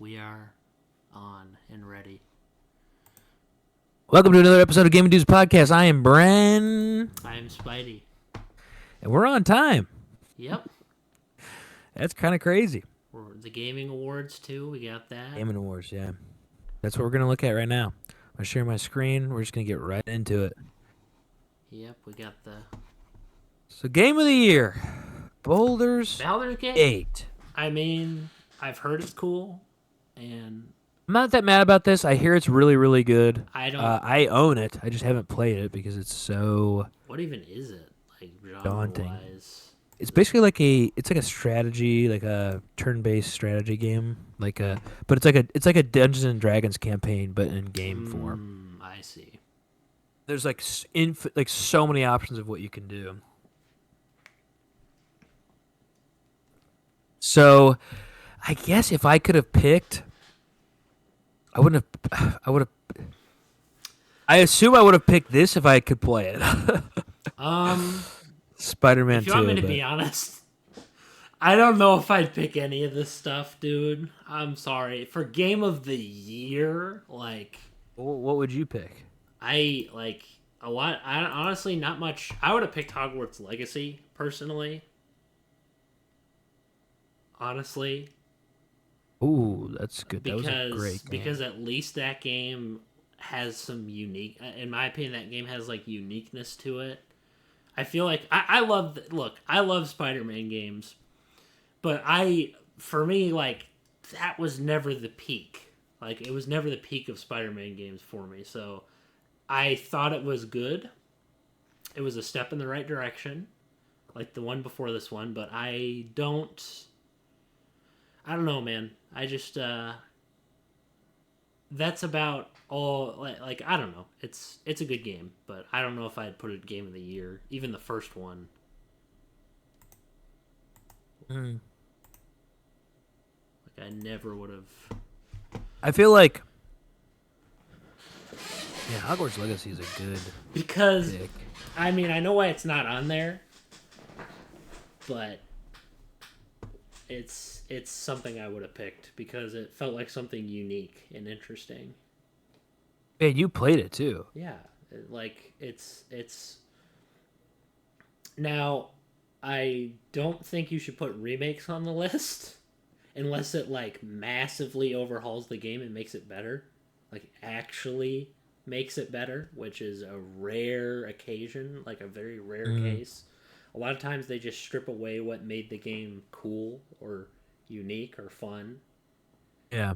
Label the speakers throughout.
Speaker 1: we are on and ready.
Speaker 2: Welcome to another episode of Gaming Dudes Podcast. I am Bren,
Speaker 1: I am Spidey.
Speaker 2: and we're on time.
Speaker 1: Yep.
Speaker 2: That's kind of crazy.
Speaker 1: We're the gaming awards too. We got that.
Speaker 2: Gaming Awards, yeah. That's what we're going to look at right now. I'm going to share my screen. We're just going to get right into it.
Speaker 1: Yep, we got the
Speaker 2: So, Game of the Year, Boulders
Speaker 1: Baldur's Gate.
Speaker 2: 8.
Speaker 1: I mean, I've heard it's cool, and
Speaker 2: I'm not that mad about this. I hear it's really, really good.
Speaker 1: I don't.
Speaker 2: I own it. I just haven't played it because it's so
Speaker 1: What even is it? Like
Speaker 2: daunting.
Speaker 1: genre-wise?
Speaker 2: It's basically like a strategy, like a turn-based strategy game, but it's like a Dungeons and Dragons campaign, but in game form.
Speaker 1: I see.
Speaker 2: There's like so many options of what you can do. So, I guess if I could have picked, I would have. I assume I would have picked this if I could play it. Spider-Man
Speaker 1: If
Speaker 2: 2.
Speaker 1: you want me to be honest, I don't know if I'd pick any of this stuff, dude. I'm sorry. For Game of the Year, like,
Speaker 2: What would you pick?
Speaker 1: I like a lot. I honestly not much. I would have picked Hogwarts Legacy personally. Honestly,
Speaker 2: Ooh, that's good. That
Speaker 1: because
Speaker 2: was a great game.
Speaker 1: because at least that game has some unique. In my opinion, that game has like uniqueness to it. I feel like I love. Look, I love Spider-Man games, but for me, like that was never the peak. Like it was never the peak of Spider-Man games for me. So I thought it was good. It was a step in the right direction, like the one before this one. But I don't know, man. I just that's about all. Like I don't know. It's a good game, but I don't know if I'd put it Game of the Year, even the first one.
Speaker 2: Mm.
Speaker 1: Like I never would have.
Speaker 2: I feel like, yeah, Hogwarts Legacy is a good
Speaker 1: Because
Speaker 2: pick.
Speaker 1: I mean I know why it's not on there, but it's something I would have picked because it felt like something unique and interesting.
Speaker 2: Man, you played it too.
Speaker 1: Yeah, like it's now I don't think you should put remakes on the list unless it like massively overhauls the game and makes it better. Like actually makes it better, which is a rare occasion, like a very rare case. A lot of times they just strip away what made the game cool or unique or fun,
Speaker 2: Yeah.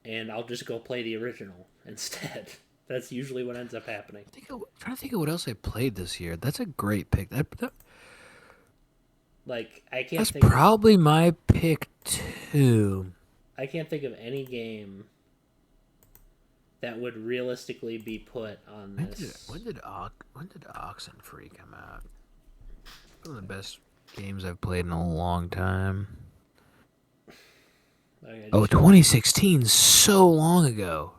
Speaker 1: and I'll just go play the original instead. That's usually what ends up happening.
Speaker 2: I'm trying to think of what else I played this year. That's a great pick.
Speaker 1: Like I can't
Speaker 2: That's
Speaker 1: think
Speaker 2: probably my pick too.
Speaker 1: I can't think of any game that would realistically be put on this.
Speaker 2: When did Oxenfree come out? One of the best games I've played in a long time.
Speaker 1: Okay,
Speaker 2: Oh, 2016, so long ago.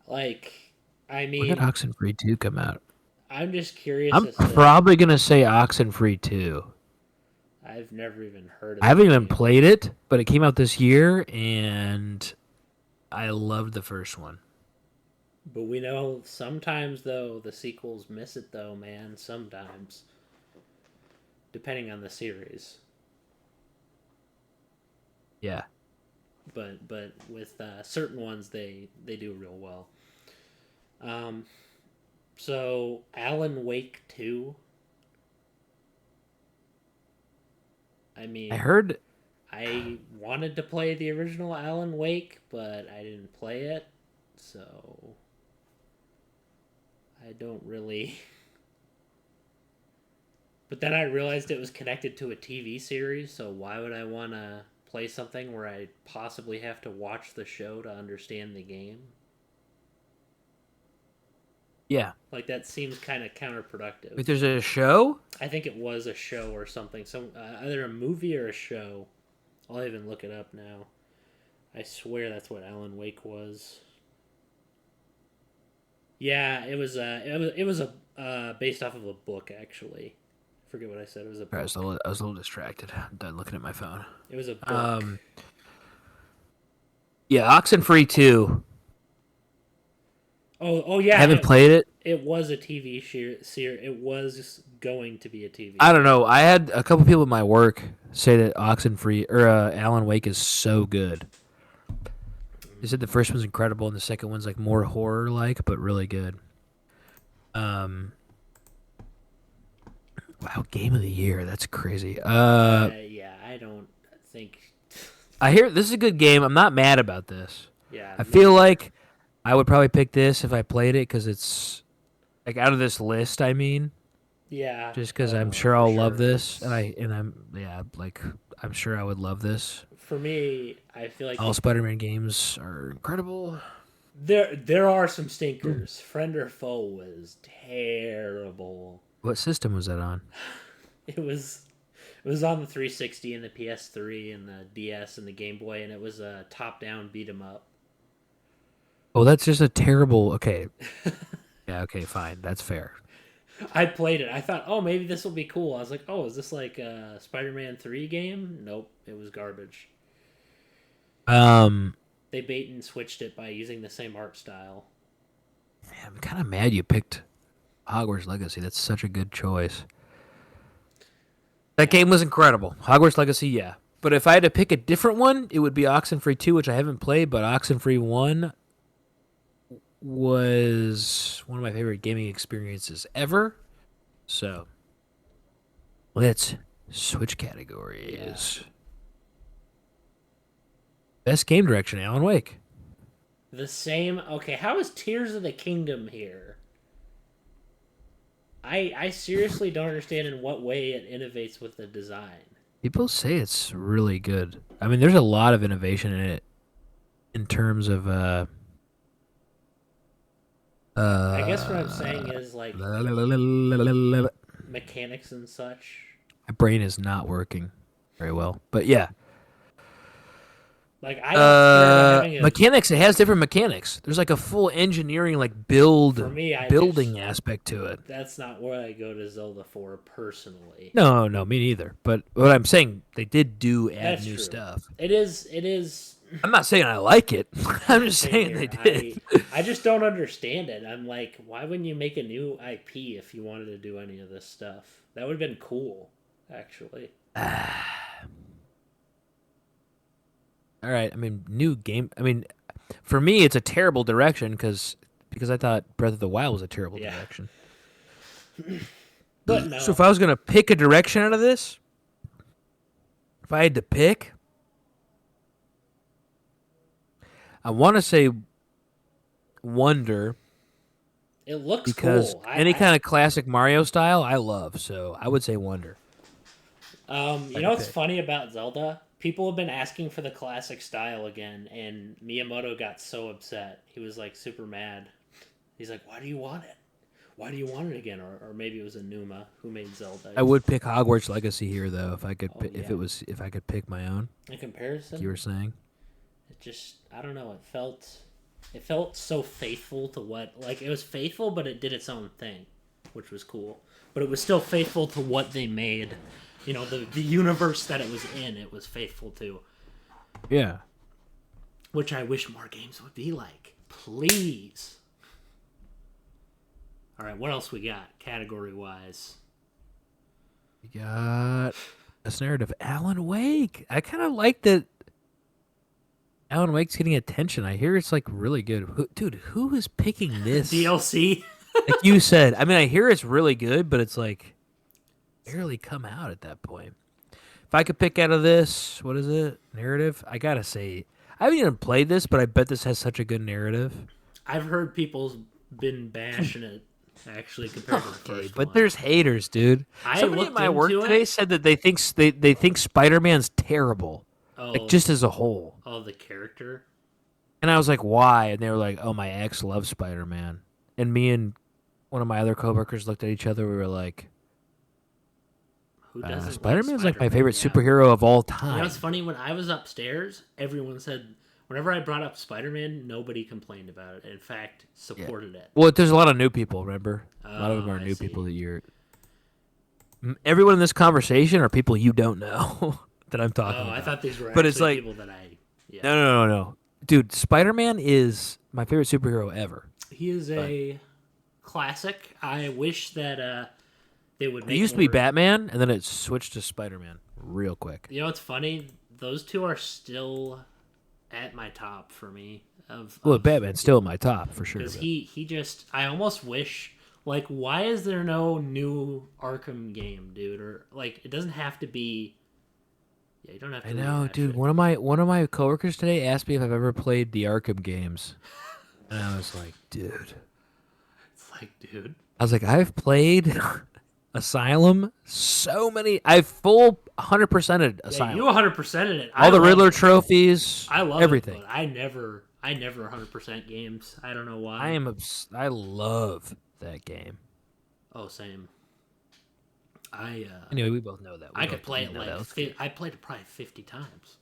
Speaker 1: like I
Speaker 2: When
Speaker 1: mean,
Speaker 2: did Oxenfree 2 come out?
Speaker 1: I'm just curious
Speaker 2: I'm
Speaker 1: as to.
Speaker 2: probably going to say Oxenfree 2.
Speaker 1: I've never even heard of.
Speaker 2: I haven't
Speaker 1: that
Speaker 2: even
Speaker 1: game.
Speaker 2: played it, but it came out this year, and I loved the first one.
Speaker 1: But we know sometimes though the sequels miss it though, man. Sometimes, depending on the series.
Speaker 2: Yeah.
Speaker 1: But with certain ones they do real well. So Alan Wake 2. I mean,
Speaker 2: I heard
Speaker 1: I wanted to play the original Alan Wake, but I didn't play it, so I don't really. But then I realized it was connected to a TV series, so why would I want to play something where I possibly have to watch the show to understand the game?
Speaker 2: yeah.
Speaker 1: Like that seems kind of counterproductive.
Speaker 2: Wait, there's a show?
Speaker 1: I think it was a show or something, either a movie or a show. I'll even look it up now. I swear that's what Alan Wake was. Yeah, it was. It was based off of a book actually. Forget what I said. It was a
Speaker 2: I
Speaker 1: book.
Speaker 2: was a little distracted. I'm done looking at my phone.
Speaker 1: It was a book.
Speaker 2: Yeah, Oxenfree 2.
Speaker 1: Oh
Speaker 2: I
Speaker 1: yeah.
Speaker 2: haven't played it.
Speaker 1: It was a TV series. It was going to be a TV.
Speaker 2: I don't know. I had a couple people at my work say that Oxenfree or Alan Wake is so good. They said the first one's incredible and the second one's like more horror like, but really good. Wow, game of the year. That's crazy.
Speaker 1: Yeah, I don't think.
Speaker 2: I hear this is a good game. I'm not mad about this.
Speaker 1: Yeah.
Speaker 2: I feel like I would probably pick this if I played it because it's like out of this list. I mean,
Speaker 1: Yeah.
Speaker 2: just because I'm sure I'll love this, I'm sure I would love this.
Speaker 1: For me, I feel like
Speaker 2: All Spider-Man games are incredible.
Speaker 1: there are some stinkers. Friend or Foe was terrible.
Speaker 2: What system was that on?
Speaker 1: It was on the 360 and the PS3 and the DS and the Game Boy, and it was a top-down beat 'em up.
Speaker 2: Oh, that's just a terrible. Okay. Yeah. Okay. Fine. That's fair.
Speaker 1: I played it. I thought, oh, maybe this will be cool. I was like, oh, is this like a Spider-Man 3 game? Nope, it was garbage. They bait and switched it by using the same art style.
Speaker 2: Man, I'm kind of mad you picked Hogwarts Legacy. That's such a good choice. That game was incredible. Hogwarts Legacy, yeah. But if I had to pick a different one, it would be Oxenfree 2, which I haven't played, but Oxenfree 1 was one of my favorite gaming experiences ever. So, let's switch categories. Yeah. Best game direction, Alan Wake.
Speaker 1: The same. Okay, how is Tears of the Kingdom here? I seriously don't understand in what way it innovates with the design.
Speaker 2: People say it's really good. I mean, there's a lot of innovation in it in terms of
Speaker 1: I guess what I'm saying is like mechanics and such.
Speaker 2: My brain is not working very well, but yeah.
Speaker 1: Like I don't care about having
Speaker 2: mechanics. It has different mechanics. There's like a full engineering, like building aspect to it.
Speaker 1: That's not what I go to Zelda for personally.
Speaker 2: No, me neither. But what I'm saying, they did add new stuff.
Speaker 1: It is.
Speaker 2: I'm not saying I like it. I'm just saying they did.
Speaker 1: I just don't understand it. I'm like, why wouldn't you make a new IP if you wanted to do any of this stuff? That would have been cool, actually.
Speaker 2: All right. I mean, new game. I mean, for me, it's a terrible direction because I thought Breath of the Wild was a terrible direction.
Speaker 1: But no.
Speaker 2: So if I was gonna pick a direction out of this, if I had to pick, I want to say Wonder.
Speaker 1: It looks
Speaker 2: because
Speaker 1: cool.
Speaker 2: Any kind of classic Mario style, I love. So I would say Wonder.
Speaker 1: You know what's funny about Zelda? People have been asking for the classic style again, and Miyamoto got so upset. He was like super mad. He's like, "Why do you want it? Why do you want it again?" Or maybe it was Enuma who made Zelda.
Speaker 2: I would pick Hogwarts Legacy here though, if I could. If I could pick my own.
Speaker 1: In comparison,
Speaker 2: like you were saying.
Speaker 1: It just, I don't know. It felt so faithful to what, like it was faithful, but it did its own thing, which was cool. But it was still faithful to what they made. You know, the universe that it was in, it was faithful to.
Speaker 2: Yeah.
Speaker 1: Which I wish more games would be like. Please. All right, what else we got category-wise?
Speaker 2: We got this narrative, Alan Wake. I kind of like that Alan Wake's getting attention. I hear it's like really good. Dude, who is picking this?
Speaker 1: DLC?
Speaker 2: Like you said. I mean, I hear it's really good, but it's like barely come out at that point. If I could pick out of this, what is it? Narrative? I gotta say, I haven't even played this, but I bet this has such a good narrative.
Speaker 1: I've heard people's been bashing it, actually, compared to the first
Speaker 2: but
Speaker 1: one.
Speaker 2: There's haters, dude. Somebody at my work today said that they think Spider-Man's terrible.
Speaker 1: Oh,
Speaker 2: like, just as a whole.
Speaker 1: Oh, the character?
Speaker 2: And I was like, why? And they were like, oh, my ex loves Spider-Man. And me and one of my other coworkers looked at each other. We were like, Spider-Man's like my favorite superhero of all time.
Speaker 1: You know, it's funny, when I was upstairs, everyone said, whenever I brought up Spider-Man, nobody complained about it. In fact, supported it.
Speaker 2: Well, there's a lot of new people, remember? A lot of them are new people that you're... everyone in this conversation are people you don't know that I'm talking
Speaker 1: Oh,
Speaker 2: about.
Speaker 1: I thought these were
Speaker 2: But it's
Speaker 1: actually
Speaker 2: like,
Speaker 1: people that I. Yeah.
Speaker 2: no. Dude, Spider-Man is my favorite superhero ever.
Speaker 1: He is
Speaker 2: But
Speaker 1: a classic. I wish that they would
Speaker 2: it
Speaker 1: make
Speaker 2: used to be
Speaker 1: more.
Speaker 2: Batman, and then it switched to Spider-Man real quick.
Speaker 1: You know what's funny? Those two are still at my top for me.
Speaker 2: Well, Batman's still in my top for sure.
Speaker 1: Because
Speaker 2: But
Speaker 1: he just, I almost wish, like, why is there no new Arkham game, dude? Or like, it doesn't have to be. Yeah, you don't have to.
Speaker 2: I know,
Speaker 1: rehash
Speaker 2: dude.
Speaker 1: it.
Speaker 2: One of my coworkers today asked me if I've ever played the Arkham games, and I was like, dude.
Speaker 1: It's like, dude.
Speaker 2: I was like, I've played Asylum so many. I've full 100%ed
Speaker 1: Yeah,
Speaker 2: Asylum.
Speaker 1: you 100%ed it.
Speaker 2: All the Riddler
Speaker 1: it.
Speaker 2: trophies.
Speaker 1: I love
Speaker 2: everything.
Speaker 1: it, but I never 100% games. I don't know why.
Speaker 2: I love that game.
Speaker 1: Oh, same.
Speaker 2: Anyway, we both know that.
Speaker 1: I could play it like I played it probably 50 times.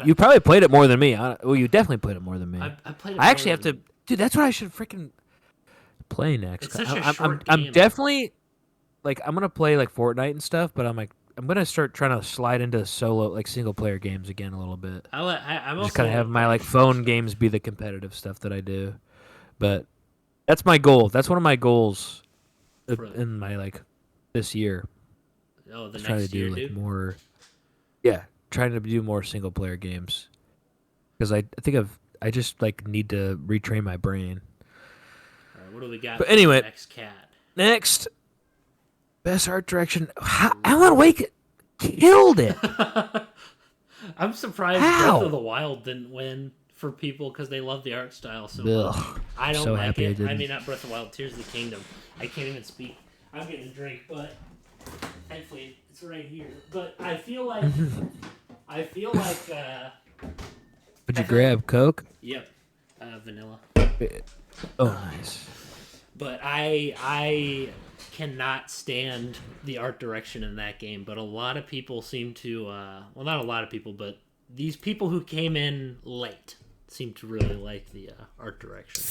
Speaker 2: You probably played it more than me. Well, you definitely played it more than me.
Speaker 1: I played it.
Speaker 2: I actually have to, dude. That's what I should freaking play next.
Speaker 1: It's such a short
Speaker 2: I'm
Speaker 1: game.
Speaker 2: definitely like I'm gonna play like Fortnite and stuff, but I'm like I'm gonna start trying to slide into solo like single player games again a little bit.
Speaker 1: I'm also
Speaker 2: Just kind of have my like phone games be the competitive stuff that I do, but that's my goal. That's one of my goals in my like this year.
Speaker 1: Oh, the
Speaker 2: trying to
Speaker 1: next
Speaker 2: do
Speaker 1: year,
Speaker 2: like
Speaker 1: dude.
Speaker 2: more. Yeah, trying to do more single player games because I think I just like need to retrain my brain.
Speaker 1: All right, what do we got?
Speaker 2: But
Speaker 1: for
Speaker 2: anyway,
Speaker 1: the next cat.
Speaker 2: Next, best art direction. Alan Wake killed it.
Speaker 1: I'm surprised
Speaker 2: How?
Speaker 1: Breath of the Wild didn't win for people because they love the art style so much.
Speaker 2: Ugh,
Speaker 1: I don't
Speaker 2: so
Speaker 1: like
Speaker 2: happy I
Speaker 1: it. I
Speaker 2: didn't.
Speaker 1: mean, not Breath of the Wild. Tears of the Kingdom. I can't even speak. I'm getting a drink, but thankfully it's right here. But I feel like
Speaker 2: Would you grab Coke?
Speaker 1: Yep, vanilla.
Speaker 2: Oh, nice.
Speaker 1: But I cannot stand the art direction in that game. But a lot of people seem to well, not a lot of people, but these people who came in late seem to really like the art direction.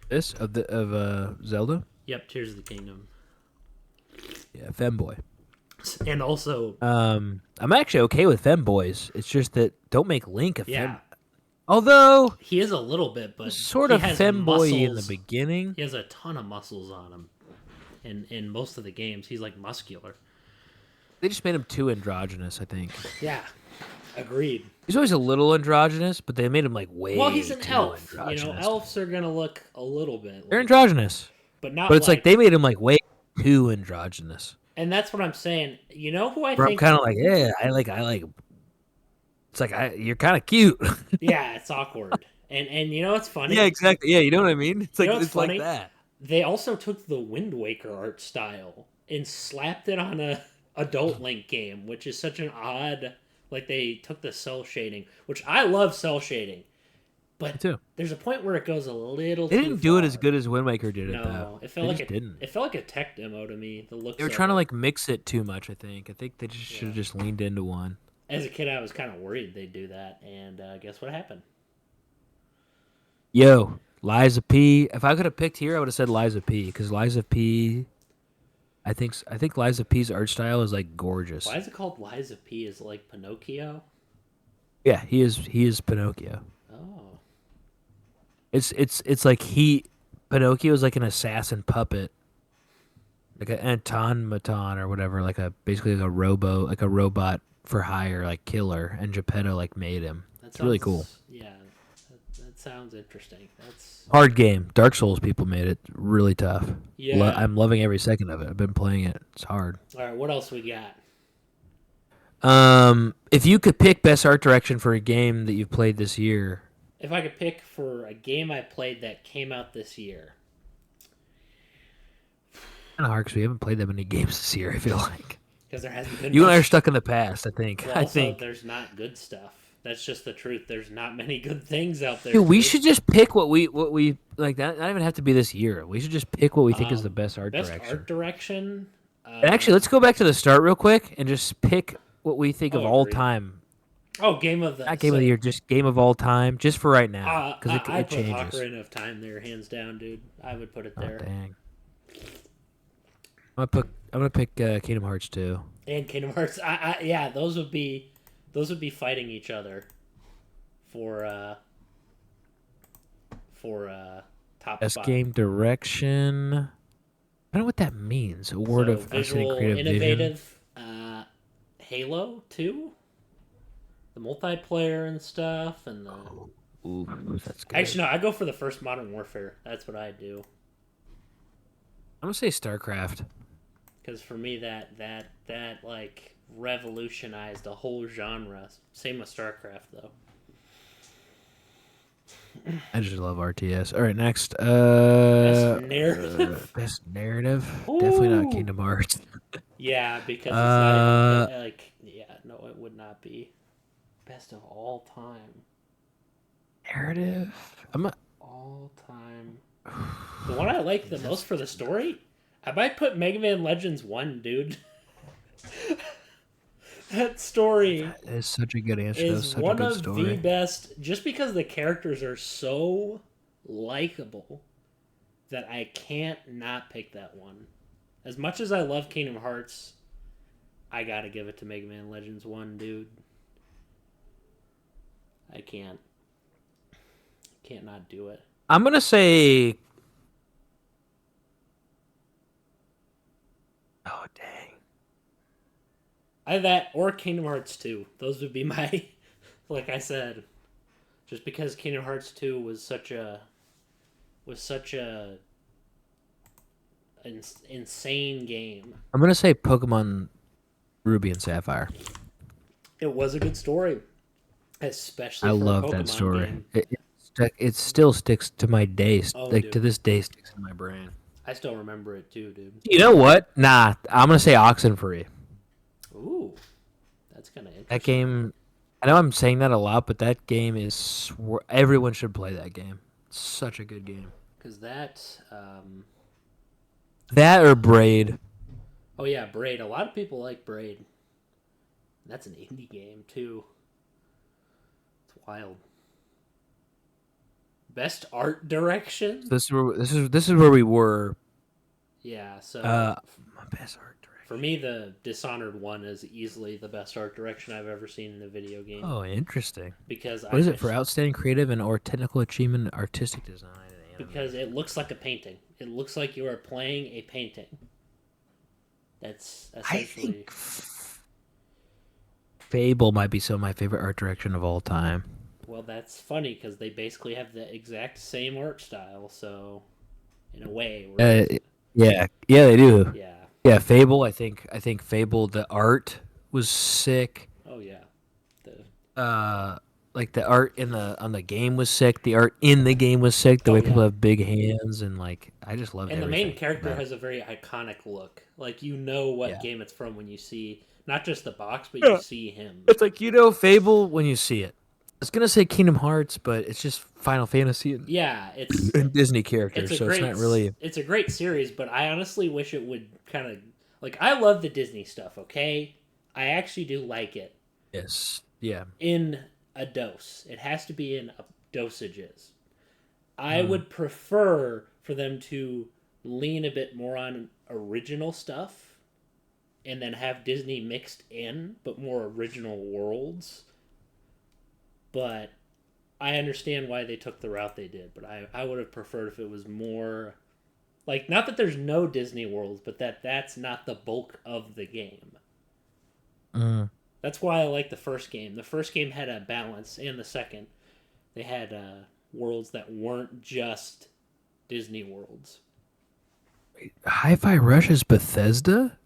Speaker 2: This of Zelda.
Speaker 1: Yep, Tears of the Kingdom.
Speaker 2: Yeah, femboy.
Speaker 1: And also,
Speaker 2: I'm actually okay with femboys. It's just that don't make Link a
Speaker 1: yeah,
Speaker 2: fem. Although
Speaker 1: he is a little bit, but
Speaker 2: sort
Speaker 1: he
Speaker 2: of
Speaker 1: has
Speaker 2: femboy in the
Speaker 1: muscles.
Speaker 2: beginning.
Speaker 1: He has a ton of muscles on him. In most of the games, he's like muscular.
Speaker 2: They just made him too androgynous, I think.
Speaker 1: Yeah, agreed.
Speaker 2: He's always a little androgynous, but they made him like way.
Speaker 1: Well, he's an
Speaker 2: too
Speaker 1: elf. You know,
Speaker 2: androgynous.
Speaker 1: elves are gonna look a little bit.
Speaker 2: They're
Speaker 1: Like,
Speaker 2: androgynous,
Speaker 1: but not.
Speaker 2: but it's like they made him like way too androgynous.
Speaker 1: And that's what I'm saying. You know who I
Speaker 2: Where I'm
Speaker 1: think?
Speaker 2: kind of like, yeah, I like. It's like you're kind of cute.
Speaker 1: Yeah, it's awkward. And you know what's funny?
Speaker 2: Yeah, exactly. Yeah, you know what I mean. It's
Speaker 1: You
Speaker 2: like
Speaker 1: know what's
Speaker 2: it's
Speaker 1: funny?
Speaker 2: like that.
Speaker 1: They also took the Wind Waker art style and slapped it on a adult Link game, which is such an odd. Like they took the cell shading, which I love cell shading, but
Speaker 2: Me too.
Speaker 1: there's a point where it goes a little.
Speaker 2: They
Speaker 1: too
Speaker 2: didn't do it as
Speaker 1: far.
Speaker 2: good as Wind Waker did it though.
Speaker 1: No, it felt
Speaker 2: They
Speaker 1: like
Speaker 2: just
Speaker 1: it
Speaker 2: didn't.
Speaker 1: It felt like a tech demo to me. The looks.
Speaker 2: They were
Speaker 1: of
Speaker 2: trying to
Speaker 1: it.
Speaker 2: like mix it too much. I think they just should have just leaned into one.
Speaker 1: As a kid, I was kind of worried they'd do that, and guess what happened?
Speaker 2: Yo, Liza P. If I could have picked here, I would have said Liza P. Because Liza P. I think Liza P's art style is like gorgeous.
Speaker 1: Why is it called Liza P? Is it like Pinocchio?
Speaker 2: Yeah, he is Pinocchio.
Speaker 1: Oh,
Speaker 2: It's like Pinocchio is like an assassin puppet, like an automaton or whatever, like basically like a robot for hire, like killer, and Geppetto like made him. It's really cool.
Speaker 1: Yeah, that sounds interesting. That's
Speaker 2: Hard game. Dark Souls people made it really tough.
Speaker 1: yeah.
Speaker 2: I'm loving every second of it. I've been playing it. It's hard.
Speaker 1: All right, what else we got?
Speaker 2: If you could pick best art direction for a game that you've played this year,
Speaker 1: If I could pick for a game I played that came out this year,
Speaker 2: kind of hard because we haven't played that many games this year. I feel like
Speaker 1: because there hasn't been.
Speaker 2: you and I are
Speaker 1: much.
Speaker 2: stuck in the past. I think.
Speaker 1: Well,
Speaker 2: I
Speaker 1: also,
Speaker 2: think.
Speaker 1: there's not good stuff. That's just the truth. There's not many good things out there.
Speaker 2: Dude, we
Speaker 1: dude.
Speaker 2: should just pick what we like. Not even have to be this year. We should just pick what we think is the best art
Speaker 1: Best
Speaker 2: direction.
Speaker 1: art direction.
Speaker 2: And actually, let's go back to the start real quick and just pick what we think of all
Speaker 1: agreed.
Speaker 2: time.
Speaker 1: Oh, game of the
Speaker 2: Not game of the year, just game of all time, just for right now, because
Speaker 1: I
Speaker 2: it
Speaker 1: put
Speaker 2: changes.
Speaker 1: Ocarina of Time there, hands down, dude. I would put it
Speaker 2: Oh,
Speaker 1: there.
Speaker 2: dang. I'm gonna pick Kingdom Hearts 2.
Speaker 1: And Kingdom Hearts. Yeah, those would be fighting each other for top
Speaker 2: Best
Speaker 1: spot.
Speaker 2: game direction. I don't know what that means. Award
Speaker 1: So
Speaker 2: of outstanding
Speaker 1: visual,
Speaker 2: creative vision.
Speaker 1: innovative. Halo 2, the multiplayer and stuff, and the
Speaker 2: Ooh, that's good.
Speaker 1: actually no, I go for the first Modern Warfare. That's what I do
Speaker 2: I'm gonna say StarCraft.
Speaker 1: because for me that like revolutionized a whole genre. Same with StarCraft though.
Speaker 2: I just love RTS. All right, next.
Speaker 1: Best narrative.
Speaker 2: Best narrative. Definitely not
Speaker 1: Ooh,
Speaker 2: Kingdom Hearts.
Speaker 1: yeah, because it's not even
Speaker 2: Uh,
Speaker 1: like yeah, no, it would not be best of all time.
Speaker 2: narrative. I'm a,
Speaker 1: All time. The one I like the most
Speaker 2: that's
Speaker 1: for the story, I might put Mega Man Legends 1, dude. That story
Speaker 2: that is such a good answer. That
Speaker 1: is
Speaker 2: was such a
Speaker 1: one
Speaker 2: good
Speaker 1: of the
Speaker 2: story.
Speaker 1: best just because the characters are so likable that I can't not pick that one. As much as I love Kingdom Hearts, I gotta give it to Mega Man Legends 1, dude. I can't not do it.
Speaker 2: I'm gonna say. Oh dang.
Speaker 1: Either that or Kingdom Hearts 2. Those would be my like I said, just because Kingdom Hearts 2 was such a insane game.
Speaker 2: I'm gonna say Pokemon Ruby and Sapphire.
Speaker 1: It was a good story,
Speaker 2: I
Speaker 1: especially for a
Speaker 2: love that
Speaker 1: Pokemon
Speaker 2: story.
Speaker 1: game.
Speaker 2: It still sticks to my days.
Speaker 1: Oh,
Speaker 2: Like to
Speaker 1: dude,
Speaker 2: this day, sticks in my brain.
Speaker 1: I still remember it too, dude.
Speaker 2: You know what? Nah, I'm gonna say Oxenfree.
Speaker 1: Ooh, that's kind of
Speaker 2: That
Speaker 1: interesting.
Speaker 2: game. I know I'm saying that a lot, but that game is. Everyone should play that game. It's such a good game.
Speaker 1: Because that,
Speaker 2: That or Braid.
Speaker 1: oh yeah, Braid. A lot of people like Braid. That's an indie game too. It's wild. Best art direction.
Speaker 2: This is where we were.
Speaker 1: Yeah, so
Speaker 2: Uh, my best art
Speaker 1: for
Speaker 2: direction.
Speaker 1: me, the Dishonored one is easily the best art direction I've ever seen in a video game
Speaker 2: Oh, interesting.
Speaker 1: because
Speaker 2: What
Speaker 1: I
Speaker 2: is it for
Speaker 1: just
Speaker 2: outstanding creative and or technical achievement, artistic design, and
Speaker 1: because
Speaker 2: animation?
Speaker 1: it looks like a painting. It looks like you are playing a painting. That's
Speaker 2: I
Speaker 1: essentially
Speaker 2: think Fable might be some of my favorite art direction of all time.
Speaker 1: well. That's funny because they basically have the exact same art style. So in a way, we're
Speaker 2: Uh, yeah, yeah, they do.
Speaker 1: yeah.
Speaker 2: Yeah, Fable. I think Fable. The art was sick.
Speaker 1: Oh yeah. The
Speaker 2: Uh, like the art in the on the game was sick. The art in the game was sick. The
Speaker 1: oh
Speaker 2: way
Speaker 1: yeah.
Speaker 2: people have big hands and like I just loved
Speaker 1: And the main
Speaker 2: everything
Speaker 1: character
Speaker 2: about it.
Speaker 1: has a very iconic look. Like you know what
Speaker 2: Yeah.
Speaker 1: game it's from when you see not just the box, but you
Speaker 2: Yeah.
Speaker 1: see him.
Speaker 2: It's like Fable when you see it. I was gonna say Kingdom Hearts, but it's just Final Fantasy and,
Speaker 1: Yeah, it's
Speaker 2: and Disney
Speaker 1: it's
Speaker 2: characters,
Speaker 1: a
Speaker 2: so it's
Speaker 1: great
Speaker 2: not really.
Speaker 1: it's a great series, but I honestly wish it would kind of like I love the Disney stuff, okay? I actually do like it
Speaker 2: Yes. Yeah.
Speaker 1: in a dose. It has to be in dosages. I
Speaker 2: Mm.
Speaker 1: would prefer for them to lean a bit more on original stuff and then have Disney mixed in, but more original worlds. But I understand why they took the route they did, but I would have preferred if it was more like not that there's no Disney worlds, but that's not the bulk of the game.
Speaker 2: Mm.
Speaker 1: That's why I like the first game. The first game had a balance, and the second they had worlds that weren't just Disney worlds.
Speaker 2: Hi-Fi Rush is Bethesda.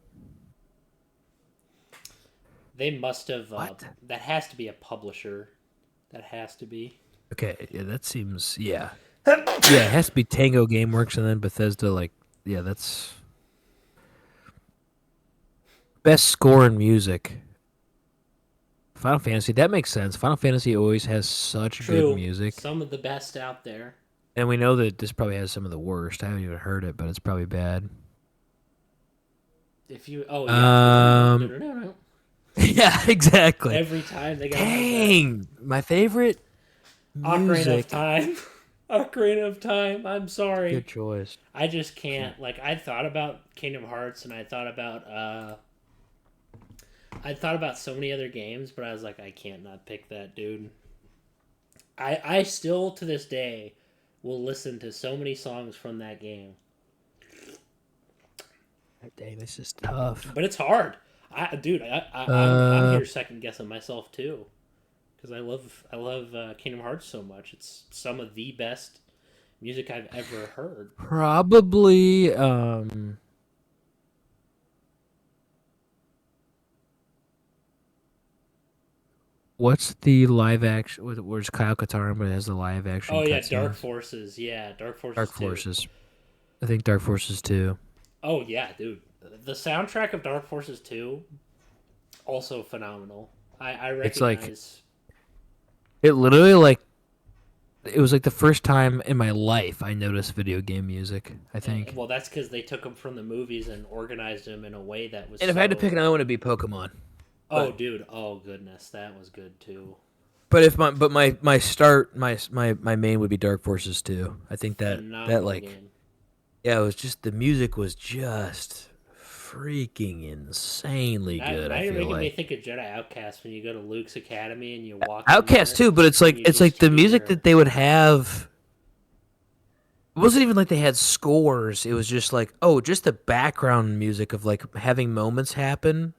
Speaker 1: They must have.
Speaker 2: What?
Speaker 1: That has to be a publisher. That has to be.
Speaker 2: Okay, yeah, that seems yeah. Yeah, it has to be Tango GameWorks and then Bethesda. Like, yeah, that's best score in music. Final Fantasy. That makes sense. Final Fantasy always has such good
Speaker 1: True.
Speaker 2: music,
Speaker 1: Some of the best out there.
Speaker 2: and we know that this probably has some of the worst. I haven't even heard it, but it's probably bad.
Speaker 1: If you. Oh yeah.
Speaker 2: Um, yeah, exactly.
Speaker 1: Every time they gotta have that
Speaker 2: Dang, my favorite
Speaker 1: Ocarina of
Speaker 2: music.
Speaker 1: Time. Ocarina of Time. I'm sorry.
Speaker 2: Good choice.
Speaker 1: I just can't. Like, I thought about Kingdom Hearts, and I thought about so many other games, but I was like, I can't not pick that, dude. I still to this day will listen to so many songs from that game,
Speaker 2: Dang, this is tough.
Speaker 1: but it's hard. I'm
Speaker 2: Uh,
Speaker 1: here second guessing myself too, because I love Kingdom Hearts so much. It's some of the best music I've ever heard.
Speaker 2: Probably. What's the live action? Where's Kyle Katarn, but it has the live action
Speaker 1: Oh yeah, Dark
Speaker 2: cutscenes?
Speaker 1: Forces. Yeah, Dark Forces
Speaker 2: Dark
Speaker 1: 2.
Speaker 2: Forces. I think Dark Forces 2.
Speaker 1: Oh yeah, dude. The soundtrack of Dark Forces 2 also phenomenal. I
Speaker 2: It's like
Speaker 1: recognize.
Speaker 2: it literally like it was like the first time in my life I noticed video game music. I think.
Speaker 1: Well, that's because they took them from the movies and organized them in a way that was
Speaker 2: And if I had to pick
Speaker 1: so.
Speaker 2: another one, it'd be Pokemon.
Speaker 1: Oh,
Speaker 2: But
Speaker 1: dude. Oh, goodness. That was good, too.
Speaker 2: my main would be Dark Forces 2. I think that
Speaker 1: Phenomenal
Speaker 2: like
Speaker 1: game.
Speaker 2: yeah, it was just the music was just freaking insanely good.
Speaker 1: Now
Speaker 2: I
Speaker 1: you're
Speaker 2: feel
Speaker 1: making me
Speaker 2: like
Speaker 1: think of Jedi Outcast when you go to Luke's Academy and you walk in
Speaker 2: Outcast
Speaker 1: there
Speaker 2: too, but
Speaker 1: and you
Speaker 2: it's like
Speaker 1: just
Speaker 2: the music
Speaker 1: hear.
Speaker 2: that they would have. It wasn't even like they had scores. It was just like, oh, just the background music of like having moments happen.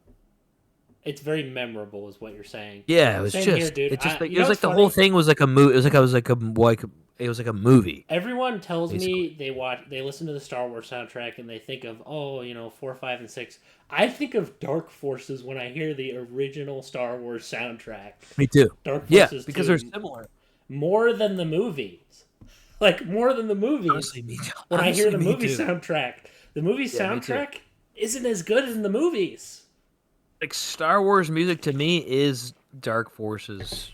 Speaker 1: It's very memorable, is what you're saying.
Speaker 2: Yeah,
Speaker 1: Same here, dude.
Speaker 2: it just like
Speaker 1: You
Speaker 2: it
Speaker 1: know
Speaker 2: was
Speaker 1: what's
Speaker 2: like the whole
Speaker 1: funny?
Speaker 2: thing was like a movie. It was like I was like it was like a movie
Speaker 1: Everyone tells
Speaker 2: basically.
Speaker 1: me they listen to the Star Wars soundtrack and they think of, oh, 4, 5, and 6. I think of Dark Forces when I hear the original Star Wars soundtrack.
Speaker 2: Me too.
Speaker 1: Dark
Speaker 2: Yeah,
Speaker 1: Forces
Speaker 2: because they're
Speaker 1: 2
Speaker 2: similar.
Speaker 1: more than the movies. Like more than the movies.
Speaker 2: Honestly, me too.
Speaker 1: When I hear
Speaker 2: Honestly,
Speaker 1: the
Speaker 2: me
Speaker 1: movie
Speaker 2: too.
Speaker 1: soundtrack, the movie
Speaker 2: Yeah, me too.
Speaker 1: soundtrack isn't as good as in the movies.
Speaker 2: Like Star Wars music to me is Dark Forces.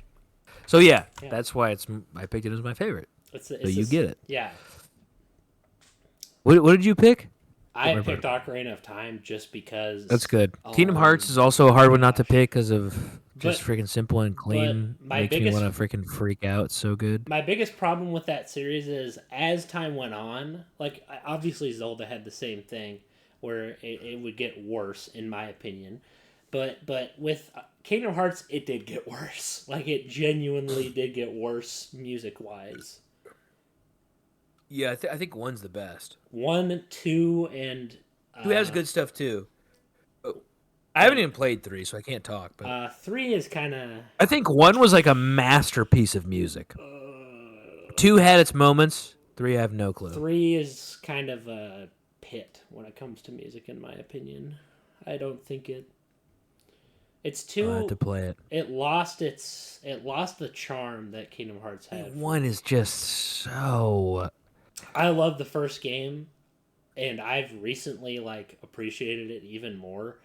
Speaker 2: So yeah,
Speaker 1: Yeah.
Speaker 2: that's why I picked it as my favorite.
Speaker 1: It's
Speaker 2: So
Speaker 1: it's
Speaker 2: you
Speaker 1: this
Speaker 2: get it.
Speaker 1: yeah.
Speaker 2: What did you pick?
Speaker 1: I picked Ocarina of Time just
Speaker 2: That's
Speaker 1: because.
Speaker 2: good. Kingdom
Speaker 1: Oh
Speaker 2: Hearts is also a
Speaker 1: my
Speaker 2: hard one not to
Speaker 1: gosh!
Speaker 2: pick because of just
Speaker 1: But
Speaker 2: freaking simple and
Speaker 1: but
Speaker 2: clean.
Speaker 1: my
Speaker 2: Makes me want
Speaker 1: biggest
Speaker 2: to freaking freak out. It's so good.
Speaker 1: my biggest problem with that series is as time went on, like obviously Zelda had the same thing where it would get worse in my opinion. But with Kingdom Hearts, it did get worse. Like it genuinely did get worse music wise.
Speaker 2: Yeah, I think one's the best.
Speaker 1: 1, 2, and
Speaker 2: Two has
Speaker 1: uh,
Speaker 2: good stuff too. I haven't
Speaker 1: and
Speaker 2: even played three, so I can't talk. But
Speaker 1: 3 is kind of.
Speaker 2: I think one was like a masterpiece of music.
Speaker 1: Uh,
Speaker 2: Two had its moments. Three, I have no clue.
Speaker 1: 3 is kind of a pit when it comes to music, in my opinion. I don't think it's
Speaker 2: I have
Speaker 1: too.
Speaker 2: to play it.
Speaker 1: It lost the charm that Kingdom Hearts had for
Speaker 2: One
Speaker 1: me.
Speaker 2: is just so.
Speaker 1: I love the first game, and I've recently like appreciated it even more.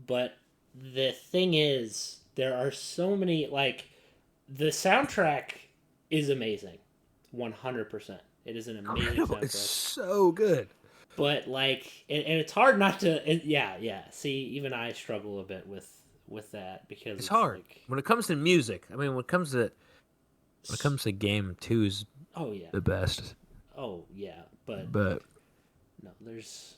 Speaker 1: But the thing is, there are so many like the soundtrack is amazing, 100%. It is an amazing
Speaker 2: Incredible. It's
Speaker 1: soundtrack.
Speaker 2: so good.
Speaker 1: But like, and it's hard not to. Yeah, yeah. See, even I struggle a bit with that because
Speaker 2: It's
Speaker 1: it's
Speaker 2: hard
Speaker 1: like,
Speaker 2: when it comes to music. I mean, when it comes to game, two's
Speaker 1: oh yeah,
Speaker 2: the best.
Speaker 1: oh yeah. But
Speaker 2: But
Speaker 1: no, there's.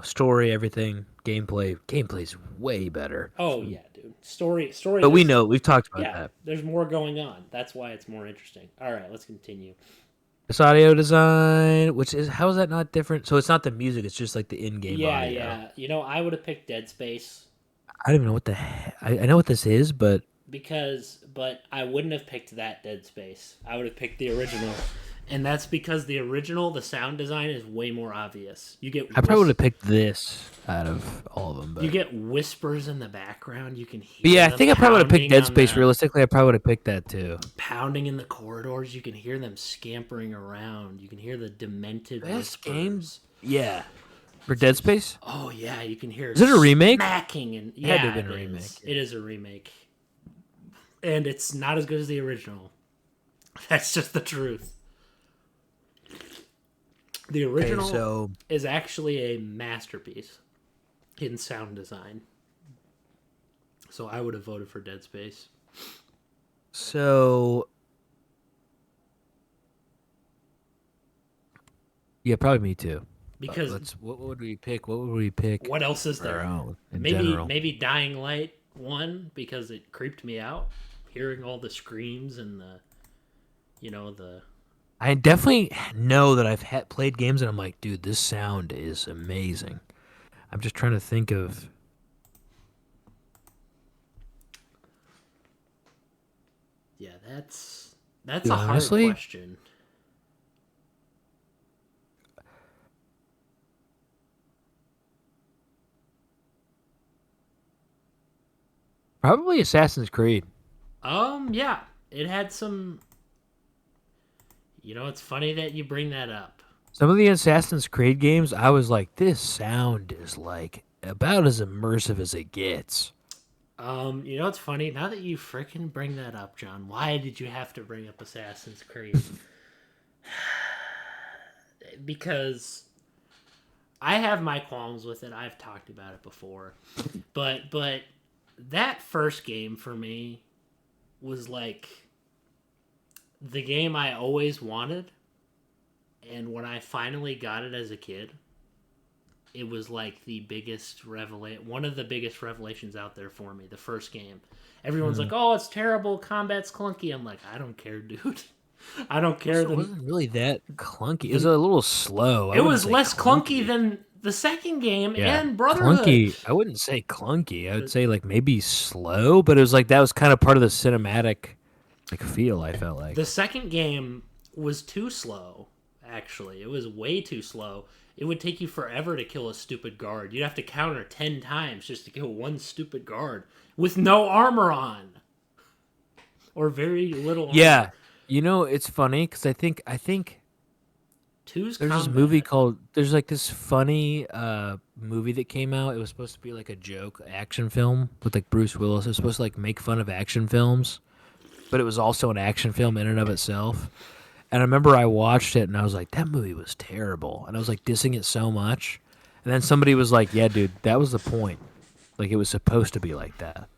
Speaker 2: story, everything, gameplay's way better.
Speaker 1: Oh yeah, dude. Story.
Speaker 2: But we
Speaker 1: There's
Speaker 2: know we've talked about
Speaker 1: yeah.
Speaker 2: that.
Speaker 1: There's more going on. That's why it's more interesting. All right, let's continue.
Speaker 2: This audio design, which is how is that not different? So it's not the music; it's just like the in-game
Speaker 1: Yeah,
Speaker 2: audio.
Speaker 1: yeah. I would have picked Dead Space
Speaker 2: I don't even know what I know what this is, but
Speaker 1: but I wouldn't have picked that Dead Space. I would have picked the original. And that's because the original, the sound design is way more obvious.
Speaker 2: I probably would have picked this out of all of them.
Speaker 1: You
Speaker 2: But
Speaker 1: get whispers in the background. You can
Speaker 2: But
Speaker 1: hear
Speaker 2: yeah, I
Speaker 1: the
Speaker 2: think I probably would have picked
Speaker 1: pounding
Speaker 2: Dead
Speaker 1: on
Speaker 2: Space.
Speaker 1: the
Speaker 2: Realistically, I probably would have picked that too.
Speaker 1: pounding in the corridors. You can hear them scampering around. You can hear the demented
Speaker 2: Best
Speaker 1: whispers.
Speaker 2: games? Yeah. For Dead Space?
Speaker 1: Oh yeah, you can hear.
Speaker 2: Is it a remake?
Speaker 1: Smacking and
Speaker 2: It had to
Speaker 1: yeah,
Speaker 2: have been a
Speaker 1: it
Speaker 2: remake,
Speaker 1: is.
Speaker 2: yeah.
Speaker 1: It is a remake, and it's not as good as the original. That's just the truth. The original
Speaker 2: so
Speaker 1: is actually a masterpiece in sound design. So I would have voted for Dead Space.
Speaker 2: so Yeah, probably me too.
Speaker 1: because
Speaker 2: Let's. What would we pick? What would we pick
Speaker 1: what else is
Speaker 2: for our
Speaker 1: there?
Speaker 2: own in
Speaker 1: Maybe
Speaker 2: general?
Speaker 1: Dying Light 1 because it creeped me out, hearing all the screams and the
Speaker 2: I definitely know that I've played games and I'm like, dude, this sound is amazing. I'm just trying to think of.
Speaker 1: yeah, that's
Speaker 2: Dude,
Speaker 1: a hard
Speaker 2: honestly,
Speaker 1: question.
Speaker 2: probably Assassin's Creed.
Speaker 1: Yeah, it had some. It's funny that you bring that up.
Speaker 2: Some of the Assassin's Creed games, I was like, this sound is like about as immersive as it gets.
Speaker 1: It's funny now that you freaking bring that up, John. Why did you have to bring up Assassin's Creed? Because I have my qualms with it. I've talked about it before, but that first game for me was like the game I always wanted, and when I finally got it as a kid, it was like the biggest one of the biggest revelations out there for me. The first game, everyone's like, "Oh, it's terrible. Combat's clunky." I'm like, I don't care, dude. I don't care.
Speaker 2: It wasn't really that clunky. It was a little slow.
Speaker 1: It was less clunky than the second game
Speaker 2: Yeah,
Speaker 1: and Brotherhood.
Speaker 2: clunky. I wouldn't say clunky. I would say like maybe slow, but it was like that was kind of part of the cinematic like feel. I felt like
Speaker 1: The second game was too slow. Actually, it was way too slow. It would take you forever to kill a stupid guard. You'd have to counter 10 times just to kill one stupid guard with no armor on or very little armor.
Speaker 2: yeah. It's funny because I think
Speaker 1: Two's
Speaker 2: there's this
Speaker 1: combat.
Speaker 2: movie called there's like this funny movie that came out. It was supposed to be like a joke action film with like Bruce Willis. It was supposed to like make fun of action films, but it was also an action film in and of itself. And I remember I watched it and I was like, that movie was terrible. And I was like dissing it so much. And then somebody was like, yeah, dude, that was the point. Like it was supposed to be like that.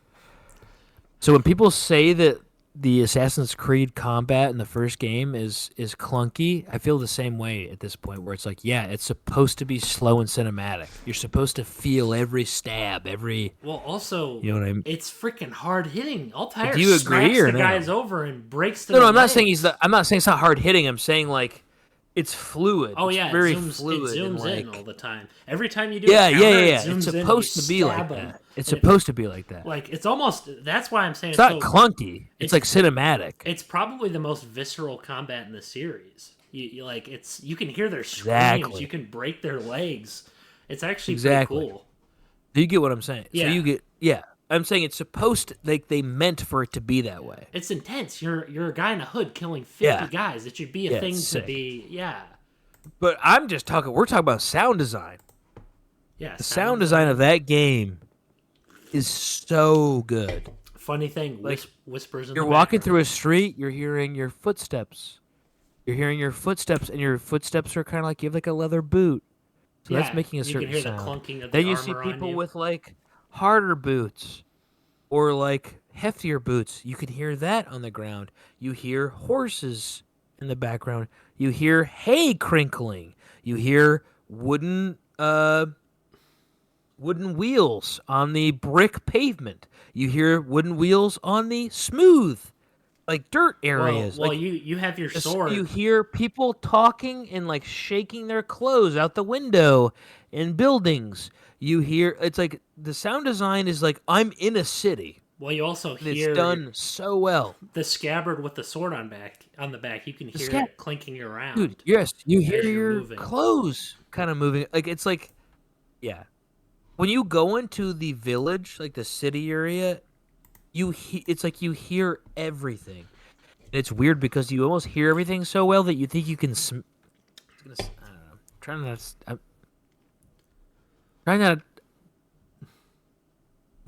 Speaker 2: So when people say that the Assassin's Creed combat in the first game is clunky, I feel the same way at this point where it's like, yeah, it's supposed to be slow and cinematic. You're supposed to feel every stab, every
Speaker 1: Well, also,
Speaker 2: you know what I mean?
Speaker 1: it's freaking hard hitting. Altair
Speaker 2: Do you agree
Speaker 1: smacks
Speaker 2: or
Speaker 1: the
Speaker 2: no?
Speaker 1: guys over and breaks
Speaker 2: No,
Speaker 1: their
Speaker 2: no, I'm not
Speaker 1: legs.
Speaker 2: saying I'm not saying it's not hard hitting. I'm saying like it's fluid.
Speaker 1: Oh
Speaker 2: it's
Speaker 1: yeah,
Speaker 2: very
Speaker 1: it zooms
Speaker 2: fluid. and,
Speaker 1: in all the time. Every time you do
Speaker 2: yeah,
Speaker 1: a
Speaker 2: yeah,
Speaker 1: counter,
Speaker 2: yeah,
Speaker 1: it
Speaker 2: yeah.
Speaker 1: zooms
Speaker 2: It's
Speaker 1: in and
Speaker 2: supposed
Speaker 1: you
Speaker 2: to be like
Speaker 1: stab 'em.
Speaker 2: that. It's
Speaker 1: And
Speaker 2: supposed to be like that.
Speaker 1: like it's almost. That's why I'm saying
Speaker 2: It's not
Speaker 1: so,
Speaker 2: clunky. It's like cinematic.
Speaker 1: It's probably the most visceral combat in the series. You like you can hear their screams.
Speaker 2: Exactly.
Speaker 1: You can break their legs. It's actually
Speaker 2: Exactly.
Speaker 1: pretty cool.
Speaker 2: Do you get what I'm saying?
Speaker 1: Yeah.
Speaker 2: So you get I'm saying it's supposed to, like they meant for it to be that way.
Speaker 1: It's intense. You're a guy in a hood killing 50
Speaker 2: Yeah.
Speaker 1: guys. It should be a
Speaker 2: Yeah,
Speaker 1: thing
Speaker 2: it's
Speaker 1: to
Speaker 2: sick.
Speaker 1: be. Yeah.
Speaker 2: But we're talking about sound design.
Speaker 1: Yeah.
Speaker 2: The sound design of that game is so good.
Speaker 1: Funny thing,
Speaker 2: Like,
Speaker 1: whispers in
Speaker 2: You're
Speaker 1: the
Speaker 2: walking
Speaker 1: background.
Speaker 2: through a street, you're hearing your footsteps. You're hearing your footsteps, and your footsteps are kind of like you have like a leather boot. So
Speaker 1: Yeah,
Speaker 2: that's making a
Speaker 1: you
Speaker 2: certain
Speaker 1: can hear
Speaker 2: sound.
Speaker 1: the clunking of
Speaker 2: Then
Speaker 1: the
Speaker 2: you see
Speaker 1: armor on
Speaker 2: people
Speaker 1: you.
Speaker 2: with like harder boots or like heftier boots. You can hear that on the ground. You hear horses in the background. You hear hay crinkling. You hear wooden wheels on the brick pavement. You hear wooden wheels on the smooth, like dirt areas.
Speaker 1: Well,
Speaker 2: like
Speaker 1: you have your sword.
Speaker 2: you hear people talking and like shaking their clothes out the window in buildings. You hear it's like the sound design is like I'm in a city.
Speaker 1: Well, you also
Speaker 2: And
Speaker 1: hear
Speaker 2: it's done so well.
Speaker 1: the scabbard with the sword on the back. You can hear it clinking around.
Speaker 2: Dude, yes, you hear
Speaker 1: you're
Speaker 2: your
Speaker 1: moving.
Speaker 2: clothes kind of moving. Like it's like yeah. When you go into the village, like the city area, it's like you hear everything. And it's weird because you almost hear everything so well that you think you can. I don't know.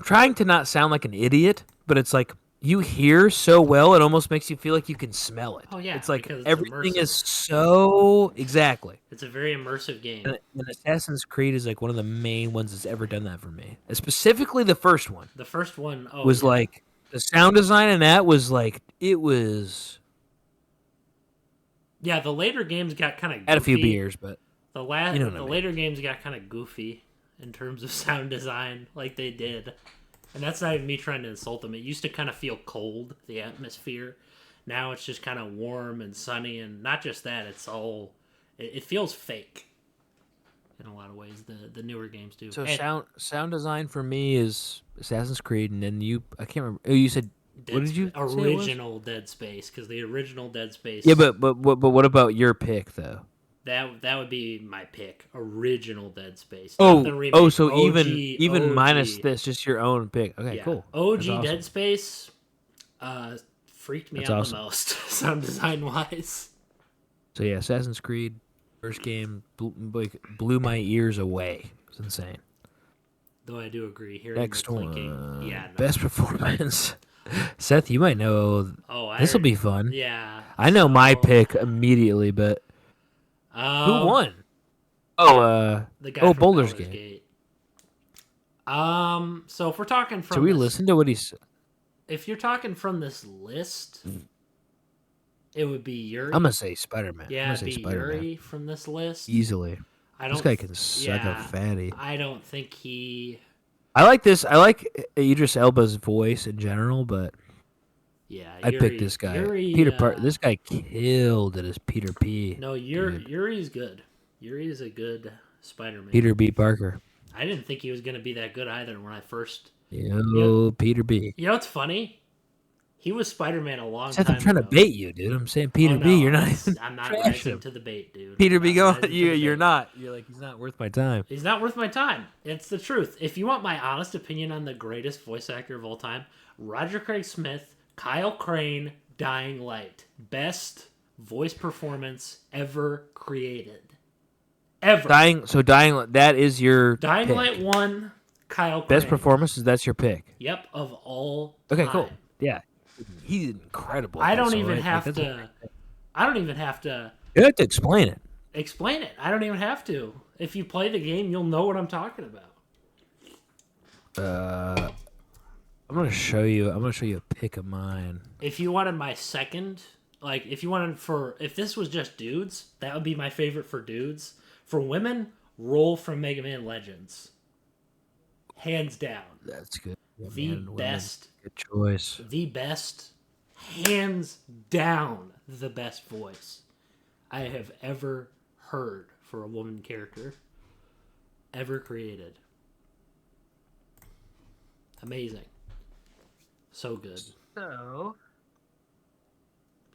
Speaker 2: Trying to not sound like an idiot, but it's like you hear so well, it almost makes you feel like you can smell it.
Speaker 1: Oh, yeah,
Speaker 2: it's like
Speaker 1: because it's
Speaker 2: everything
Speaker 1: immersive.
Speaker 2: is so exactly.
Speaker 1: It's a very immersive game.
Speaker 2: And Assassin's Creed is like one of the main ones that's ever done that for me. And specifically, the first one
Speaker 1: The first one
Speaker 2: was
Speaker 1: yeah.
Speaker 2: like the sound design, and that was like it was.
Speaker 1: Yeah, the later games got kind of
Speaker 2: Had a few beers, but
Speaker 1: The
Speaker 2: You know what I
Speaker 1: the
Speaker 2: mean.
Speaker 1: later games got kind of goofy in terms of sound design, like they did, and that's not even me trying to insult them. It used to kind of feel cold, the atmosphere. Now it's just kind of warm and sunny, and not just that. It feels fake in a lot of ways. The newer games do.
Speaker 2: So
Speaker 1: And
Speaker 2: sound design for me is Assassin's Creed, and then I can't remember. Oh, you said what did you say it was?
Speaker 1: Original Dead Space, because the original Dead Space.
Speaker 2: Yeah, but what about your pick though?
Speaker 1: That would be my pick. Original Dead Space. Not
Speaker 2: Oh,
Speaker 1: the remake.
Speaker 2: so
Speaker 1: OG,
Speaker 2: even
Speaker 1: OG.
Speaker 2: minus this, just your own pick. Okay,
Speaker 1: Yeah.
Speaker 2: cool.
Speaker 1: OG
Speaker 2: That's awesome.
Speaker 1: Dead Space freaked me
Speaker 2: That's
Speaker 1: out
Speaker 2: awesome.
Speaker 1: the most, sound design wise.
Speaker 2: So yeah, Assassin's Creed first game blew my ears away. It was insane.
Speaker 1: Though I do agree. Hearing
Speaker 2: Next
Speaker 1: the clinking.
Speaker 2: one,
Speaker 1: Yeah, no.
Speaker 2: best performance. Seth, you might know.
Speaker 1: Oh,
Speaker 2: This will be fun.
Speaker 1: Yeah.
Speaker 2: I know my
Speaker 1: so,
Speaker 2: pick immediately, but who won?
Speaker 1: The guy
Speaker 2: Oh,
Speaker 1: from
Speaker 2: Baldur's
Speaker 1: Baldur's
Speaker 2: Gate.
Speaker 1: Gate. So if we're talking from
Speaker 2: Should we
Speaker 1: this,
Speaker 2: listen to what he said?
Speaker 1: if you're talking from this list, it would be Yuri.
Speaker 2: I'm gonna say Spider-Man. I'm
Speaker 1: Yeah,
Speaker 2: gonna
Speaker 1: it'd
Speaker 2: say
Speaker 1: be
Speaker 2: Spider-Man.
Speaker 1: Yuri from this list.
Speaker 2: Easily.
Speaker 1: I
Speaker 2: This
Speaker 1: don't.
Speaker 2: guy can suck a fatty.
Speaker 1: I don't think he.
Speaker 2: I like this. I like Idris Elba's voice in general, but
Speaker 1: Yeah,
Speaker 2: I picked this guy.
Speaker 1: Yuri,
Speaker 2: Peter Parker. This guy killed it as Peter P.
Speaker 1: No,
Speaker 2: dude.
Speaker 1: Yuri's good. Yuri's a good Spider-Man.
Speaker 2: Peter B. Parker.
Speaker 1: I didn't think he was gonna be that good either when I first.
Speaker 2: Yo, Peter B.
Speaker 1: You know what's funny? He was Spider-Man a long
Speaker 2: Seth,
Speaker 1: time
Speaker 2: I'm trying
Speaker 1: ago.
Speaker 2: to bait you, dude. I'm saying Peter
Speaker 1: Oh, no,
Speaker 2: B. You're not even.
Speaker 1: I'm not
Speaker 2: trash
Speaker 1: rising
Speaker 2: him.
Speaker 1: to the bait, dude.
Speaker 2: Peter
Speaker 1: I'm
Speaker 2: B.
Speaker 1: not
Speaker 2: Going.
Speaker 1: rising to the
Speaker 2: You're
Speaker 1: bait.
Speaker 2: not. You're like he's not worth my time.
Speaker 1: He's not worth my time. It's the truth. If you want my honest opinion on the greatest voice actor of all time, Roger Craig Smith, Kyle Crane, Dying Light. Best voice performance ever created. Ever.
Speaker 2: Dying. That is your
Speaker 1: Dying
Speaker 2: pick.
Speaker 1: Light 1, Kyle Crane.
Speaker 2: Best performances. That's your pick.
Speaker 1: Yep, of all
Speaker 2: Okay,
Speaker 1: time.
Speaker 2: cool. Yeah, he's incredible.
Speaker 1: I don't
Speaker 2: also,
Speaker 1: even
Speaker 2: right?
Speaker 1: have
Speaker 2: Like,
Speaker 1: to. I don't even have to
Speaker 2: You have to explain it.
Speaker 1: explain it. I don't even have to. If you play the game, you'll know what I'm talking about.
Speaker 2: I'm gonna show you a pic of mine.
Speaker 1: If you wanted my second, like if this was just dudes, that would be my favorite for dudes. For women, Roll from Mega Man Legends. Hands down.
Speaker 2: That's good. Yeah,
Speaker 1: The
Speaker 2: man, women.
Speaker 1: best.
Speaker 2: Good choice.
Speaker 1: The best. Hands down the best voice I have ever heard for a woman character. Ever created. Amazing. So good.
Speaker 2: So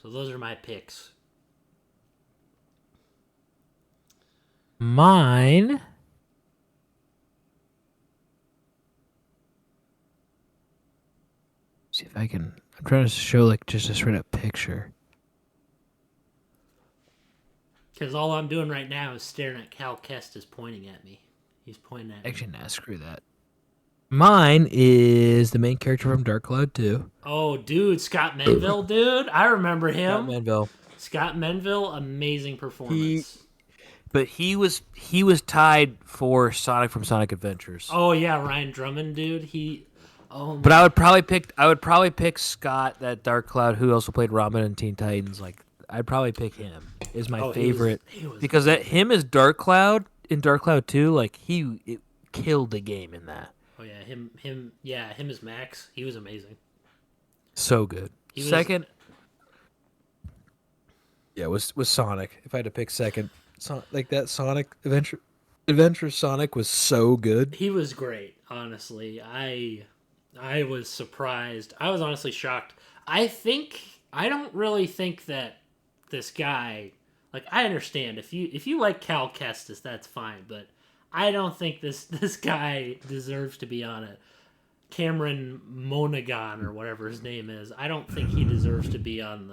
Speaker 1: So those are my picks.
Speaker 2: mine. See if I can. I'm trying to show like just a straight up picture.
Speaker 1: Because all I'm doing right now is staring at Cal Kestis pointing at me. He's pointing at me.
Speaker 2: Actually, nah, screw that. Mine is the main character from Dark Cloud 2.
Speaker 1: Oh, dude, Scott Menville, dude. I remember him.
Speaker 2: Manville.
Speaker 1: Scott Menville, amazing performance.
Speaker 2: But he was tied for Sonic from Sonic Adventures.
Speaker 1: Oh yeah, Ryan Drummond, dude. Oh,
Speaker 2: But I would probably pick Scott, that Dark Cloud, who also played Robin in Teen Titans. Like I'd probably pick him. Is my favorite
Speaker 1: he was
Speaker 2: because him as Dark Cloud in Dark Cloud 2, like it killed the game in that.
Speaker 1: Oh yeah, him as Max. He was amazing.
Speaker 2: So good.
Speaker 1: He was-
Speaker 2: Second, yeah, was Sonic. If I had to pick second, like that Sonic Adventure Sonic was so good.
Speaker 1: He was great, honestly. I was surprised. I was honestly shocked. I don't really think that this guy, like, I understand if you like Cal Kestis, that's fine, but I don't think this guy deserves to be on it. Cameron Monaghan or whatever his name is. I don't think he deserves to be on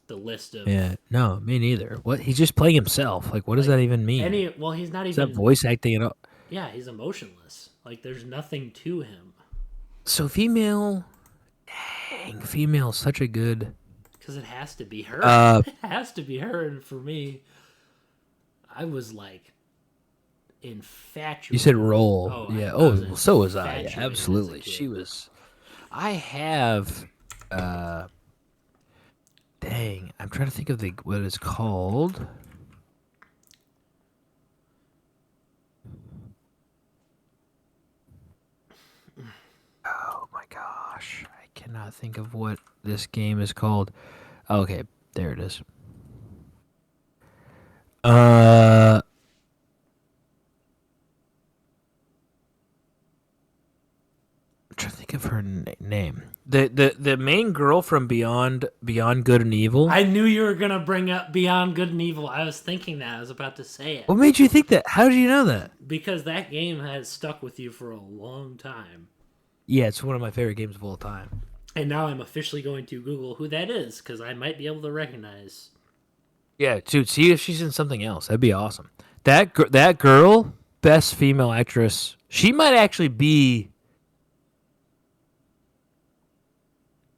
Speaker 1: the list of
Speaker 2: Yeah, no, me neither. What he's just playing himself. Like, what does that even mean?
Speaker 1: he's not
Speaker 2: Is
Speaker 1: even
Speaker 2: that voice acting at all?
Speaker 1: Yeah, he's emotionless. Like there's nothing to him.
Speaker 2: So female, such a good.
Speaker 1: Because it has to be her.
Speaker 2: Uh,
Speaker 1: it has to be her. And for me, I was like infatuated.
Speaker 2: You said roll,
Speaker 1: Oh,
Speaker 2: yeah.
Speaker 1: I was
Speaker 2: Oh, so was I. Yeah,
Speaker 1: infatuated as a
Speaker 2: absolutely.
Speaker 1: kid.
Speaker 2: She was. I have. Dang, I'm trying to think of what it's called. gosh, I cannot think of what this game is called. Okay, there it is. I'm trying to think of her name. The main girl from Beyond Good and Evil.
Speaker 1: I knew you were gonna bring up Beyond Good and Evil. I was thinking that. I was about to say it.
Speaker 2: What made you think that? How did you know that?
Speaker 1: Because that game has stuck with you for a long time.
Speaker 2: Yeah, it's one of my favorite games of all time.
Speaker 1: And now I'm officially going to Google who that is, because I might be able to recognize.
Speaker 2: Yeah, dude, see if she's in something else. That'd be awesome. That girl, best female actress. She might actually be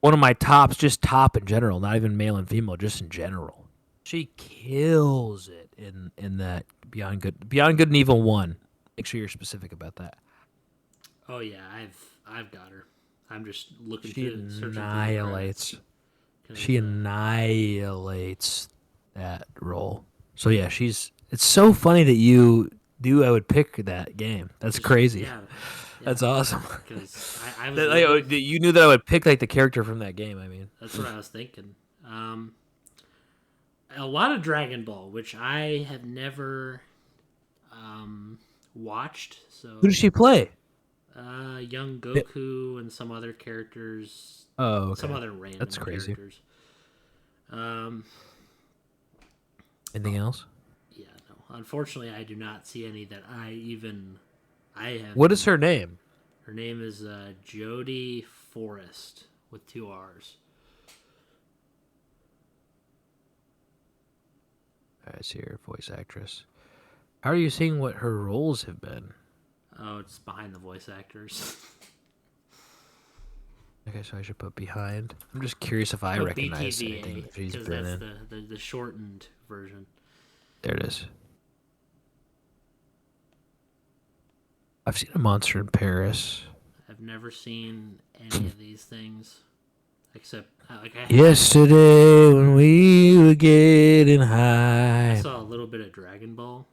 Speaker 2: one of my tops, just top in general, not even male and female, just in general. She kills it in that Beyond Good and Evil 1. Make sure you're specific about that.
Speaker 1: Oh yeah, I've got her. I'm just looking
Speaker 2: She
Speaker 1: through
Speaker 2: annihilates. She annihilates that role. So yeah, it's so funny that you knew I would pick that game. That's crazy.
Speaker 1: Yeah.
Speaker 2: That's awesome.
Speaker 1: Because I was
Speaker 2: you knew that I would pick like the character from that game. I mean,
Speaker 1: that's what I was thinking. A lot of Dragon Ball, which I have never watched. So
Speaker 2: who does she play?
Speaker 1: Young Goku and some other characters.
Speaker 2: Oh, okay.
Speaker 1: Some other random
Speaker 2: That's crazy.
Speaker 1: characters.
Speaker 2: Anything else?
Speaker 1: Yeah, no. Unfortunately, I do not see any that I have.
Speaker 2: What is her name?
Speaker 1: Her name is Jodie Forrest with 2 R's.
Speaker 2: I see her voice actress. How are you seeing what her roles have been?
Speaker 1: Oh, it's behind the voice actors.
Speaker 2: Okay, so I should put behind. I'm just curious if I recognize
Speaker 1: BTVA,
Speaker 2: anything that she's
Speaker 1: because
Speaker 2: been
Speaker 1: that's
Speaker 2: in.
Speaker 1: the shortened version.
Speaker 2: There it is. I've seen A Monster in Paris.
Speaker 1: I've never seen any of these things, except
Speaker 2: Yesterday when we were getting high.
Speaker 1: I saw a little bit of Dragon Ball.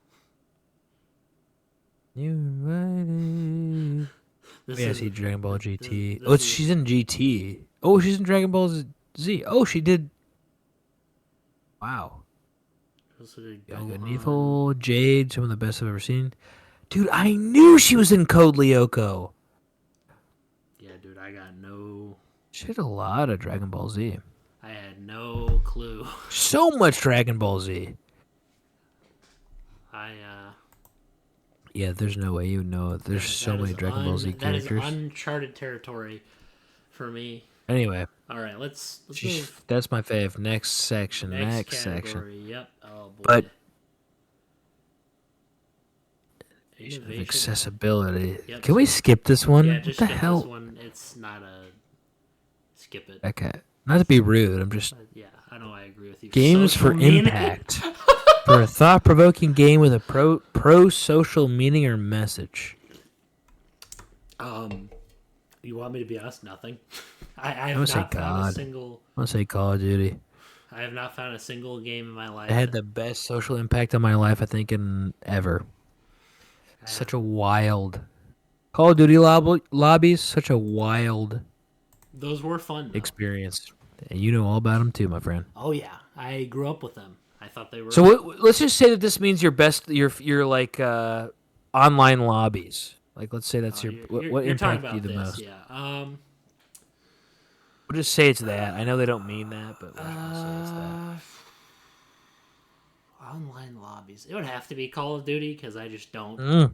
Speaker 2: You invited. I see Dragon Ball GT. She's in GT. Oh, she's in Dragon Ball Z. Oh, she did. Wow. Young and Evil, Jade, some of the best I've ever seen. Dude, I knew she was in Code Lyoko.
Speaker 1: Yeah, dude, I got no.
Speaker 2: She did a lot of Dragon Ball Z.
Speaker 1: I had no clue.
Speaker 2: So much Dragon Ball Z. Yeah, there's no way you would know it. There's so many Dragon Ball Z characters.
Speaker 1: That is uncharted territory for me.
Speaker 2: Anyway.
Speaker 1: All right, let's move.
Speaker 2: That's my fave. Next section.
Speaker 1: Next
Speaker 2: section.
Speaker 1: Yep. Oh boy.
Speaker 2: But
Speaker 1: Innovation.
Speaker 2: Of accessibility.
Speaker 1: Yep.
Speaker 2: Can we skip this one?
Speaker 1: Yeah, just
Speaker 2: what the
Speaker 1: skip
Speaker 2: hell?
Speaker 1: This one. It's not a skip it.
Speaker 2: Okay. Not to be rude, I'm just
Speaker 1: yeah, I know I agree with you.
Speaker 2: Games for impact. For a thought-provoking game with a pro-social meaning or message.
Speaker 1: You want me to be honest? Nothing. I have
Speaker 2: not
Speaker 1: not found a single.
Speaker 2: I'm gonna say Call of Duty.
Speaker 1: I have not found a single game in my life.
Speaker 2: It had the best social impact on my life, I think, in ever. Such a wild Call of Duty lobbies. Such a wild.
Speaker 1: Those were fun though.
Speaker 2: Experience. And you know all about them too, my friend.
Speaker 1: Oh yeah, I grew up with them. I thought they were.
Speaker 2: So let's just say that this means your like online lobbies. Like let's say that's what impacted you the most.
Speaker 1: Yeah.
Speaker 2: We'll just say it's that. I know they don't mean that, but we'll just say it's that.
Speaker 1: Online lobbies. It would have to be Call of Duty because I just don't.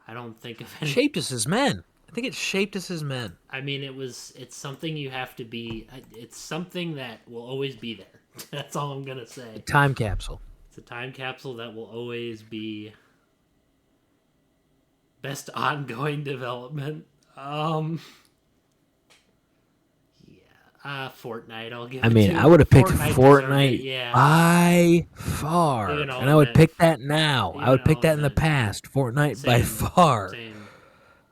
Speaker 1: I don't think of any.
Speaker 2: Shaped us as men. I think it shaped us as men.
Speaker 1: I mean, it's something you have to be. It's something that will always be there. That's all I'm gonna say.
Speaker 2: A time capsule.
Speaker 1: It's a time capsule that will always be best ongoing development. Fortnite. I'll give.
Speaker 2: I would have picked Fortnite by far, and I would pick that now. I would pick that in the past. Fortnite by far.
Speaker 1: Same.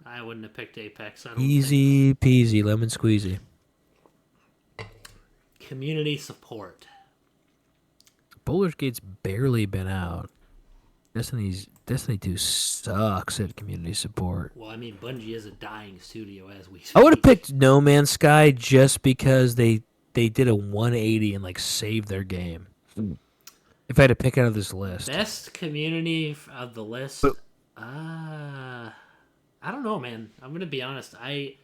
Speaker 1: I wouldn't have picked Apex.
Speaker 2: Easy peasy, lemon squeezy.
Speaker 1: Community support.
Speaker 2: Baldur's Gate's barely been out. Destiny's Destiny 2 sucks at community support.
Speaker 1: Well, I mean, Bungie is a dying studio as we speak.
Speaker 2: I would have picked No Man's Sky just because they did a 180 and like saved their game. If I had to pick out of this list,
Speaker 1: Best community of the list.
Speaker 2: But-
Speaker 1: I don't know, man. I'm gonna be honest. I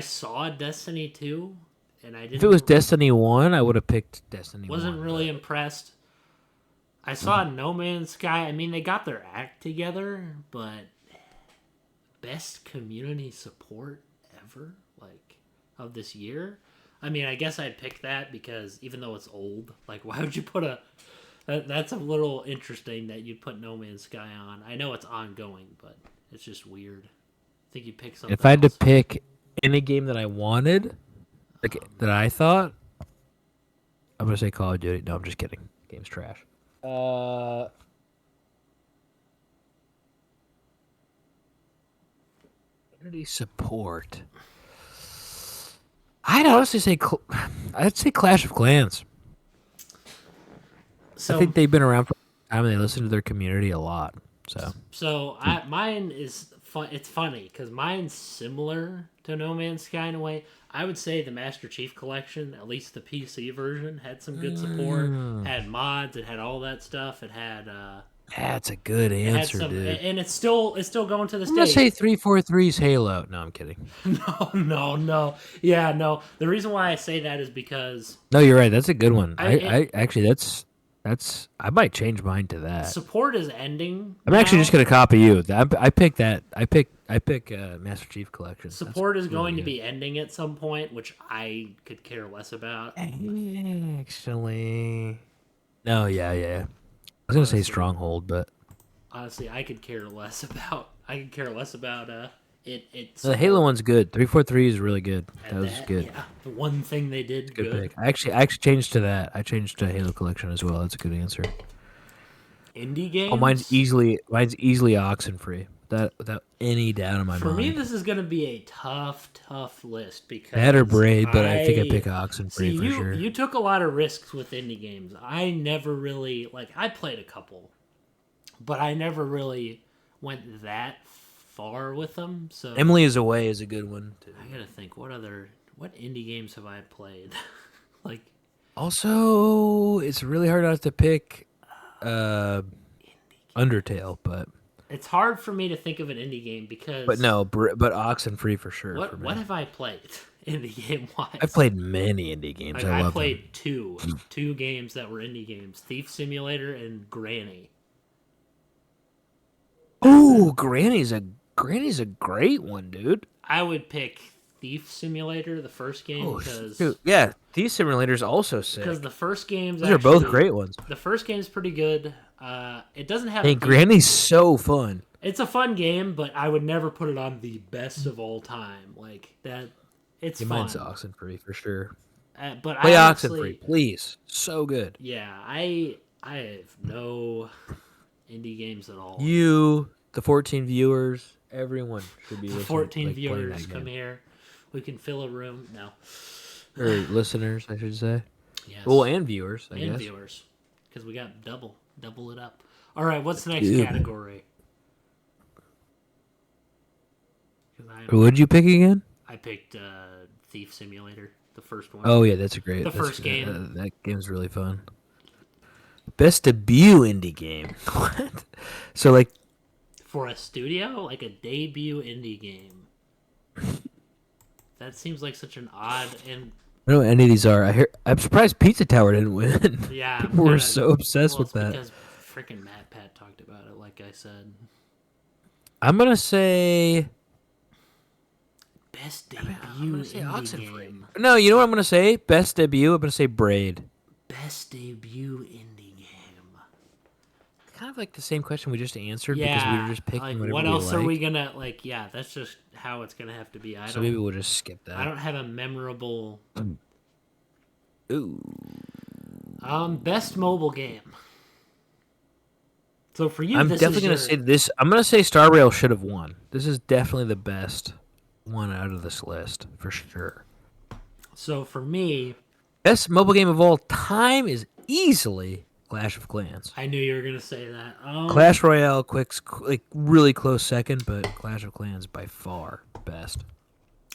Speaker 1: saw Destiny 2, and I didn't.
Speaker 2: if it was Destiny 1, I would have picked Destiny 1.
Speaker 1: Wasn't really impressed. I saw No Man's Sky. I mean, they got their act together, but best community support ever, like, of this year. I mean, I guess I'd pick that because even though it's old, like, why would you put a? That's a little interesting that you'd put No Man's Sky on. I know it's ongoing, but it's just weird. I think you pick something.
Speaker 2: If I had
Speaker 1: else.
Speaker 2: to pick any game that I wanted, like that I thought, I'm gonna say Call of Duty. No, I'm just kidding. Game's trash. Community support. I'd honestly say I'd say Clash of Clans.
Speaker 1: So,
Speaker 2: I think they've been around for a time and they listen to their community a lot. So
Speaker 1: mine is fun. It's funny because mine's similar to No Man's Sky in a way. I would say the Master Chief Collection, at least the PC version, had some good support. Had mods. It had all that stuff. It had.
Speaker 2: That's a good answer, dude.
Speaker 1: And it's still going to this
Speaker 2: I'm
Speaker 1: day.
Speaker 2: gonna say 343's Halo. No, I'm kidding.
Speaker 1: No. Yeah, no. The reason why I say that is because
Speaker 2: No, you're right. That's a good one.
Speaker 1: I-
Speaker 2: I actually that's I might change mine to that.
Speaker 1: support is ending.
Speaker 2: I'm actually
Speaker 1: now.
Speaker 2: just gonna copy you. I pick that. I pick Master Chief Collection.
Speaker 1: Support is going to be ending at some point, which I could care less about.
Speaker 2: Actually, no, yeah. I was gonna say Stronghold, but
Speaker 1: Honestly, I could care less about. it.
Speaker 2: the Halo one's good. 343 is really good. That was good.
Speaker 1: Yeah, the one thing they did
Speaker 2: Good
Speaker 1: good.
Speaker 2: pick. I actually changed to that. I changed to Halo Collection as well. That's a good answer.
Speaker 1: Indie games.
Speaker 2: Oh, mine's easily Oxenfree. Without any doubt in my
Speaker 1: For
Speaker 2: mind.
Speaker 1: me, this is going to be a tough list because
Speaker 2: That or Braid, but I think I pick Oxenfree
Speaker 1: See,
Speaker 2: for sure.
Speaker 1: you took a lot of risks with indie games. I never really I played a couple, but I never really went that far with them. So
Speaker 2: Emily is Away is a good one too.
Speaker 1: I gotta think what indie games have I played? Like
Speaker 2: Also, it's really hard not to pick Undertale, but
Speaker 1: it's hard for me to think of an indie game because.
Speaker 2: but Oxenfree for sure. for me.
Speaker 1: What have I played indie game wise?
Speaker 2: I've played many indie games. I love
Speaker 1: played two games that were indie games: Thief Simulator and Granny.
Speaker 2: Oh, Granny's a great one, dude.
Speaker 1: I would pick Thief Simulator, the first game, because
Speaker 2: yeah, Thief Simulator's also sick.
Speaker 1: the first game's
Speaker 2: Those are both great ones.
Speaker 1: The first game's pretty good. It doesn't have.
Speaker 2: Hey, Granny's so fun.
Speaker 1: It's a fun game, but I would never put it on the best of all time. Like that, it's fun.
Speaker 2: Mine's Oxenfree for sure.
Speaker 1: But
Speaker 2: Play
Speaker 1: I honestly,
Speaker 2: Oxenfree, please. So good.
Speaker 1: Yeah, I have no indie games at all.
Speaker 2: You, the 14 viewers, everyone should be listening.
Speaker 1: 14
Speaker 2: like, playing
Speaker 1: viewers
Speaker 2: that
Speaker 1: come
Speaker 2: game.
Speaker 1: here. We can fill a room. No.
Speaker 2: Or listeners, I should say.
Speaker 1: Yes.
Speaker 2: Well, and viewers, I
Speaker 1: and
Speaker 2: guess.
Speaker 1: viewers, because we got double it up. All right, what's the next
Speaker 2: Dude.
Speaker 1: category?
Speaker 2: What did you pick again?
Speaker 1: I picked Thief Simulator, the first one.
Speaker 2: Oh yeah, that's a great.
Speaker 1: The
Speaker 2: that's
Speaker 1: first
Speaker 2: good.
Speaker 1: game.
Speaker 2: That game's really fun. Best debut indie game. What? So like,
Speaker 1: For a studio, like a debut indie game. That seems like such an odd and
Speaker 2: I don't know what any of these are. I'm surprised Pizza Tower didn't win.
Speaker 1: yeah.
Speaker 2: People were so obsessed with that.
Speaker 1: Because freaking Matt Pat talked about it. Like I said,
Speaker 2: I'm gonna say.
Speaker 1: best debut
Speaker 2: say
Speaker 1: indie
Speaker 2: Oxenfree.
Speaker 1: game.
Speaker 2: No, you know what I'm gonna say? Best debut. I'm gonna say Braid.
Speaker 1: Best debut indie game.
Speaker 2: Kind of like the same question we just answered
Speaker 1: Yeah.
Speaker 2: because we were just picking
Speaker 1: Like,
Speaker 2: whatever
Speaker 1: what
Speaker 2: we
Speaker 1: else are we
Speaker 2: like.
Speaker 1: gonna like? Yeah, that's just how it's gonna have to be.
Speaker 2: So maybe we'll just skip that.
Speaker 1: I don't have a memorable.
Speaker 2: Ooh.
Speaker 1: Best mobile game. So for you,
Speaker 2: I'm
Speaker 1: this
Speaker 2: definitely
Speaker 1: is
Speaker 2: gonna say this. I'm gonna say Star Rail should have won. This is definitely the best one out of this list for sure.
Speaker 1: So for me,
Speaker 2: Best mobile game of all time is easily Clash of Clans.
Speaker 1: I knew you were gonna say that.
Speaker 2: Clash Royale, like really close second, but Clash of Clans by far best.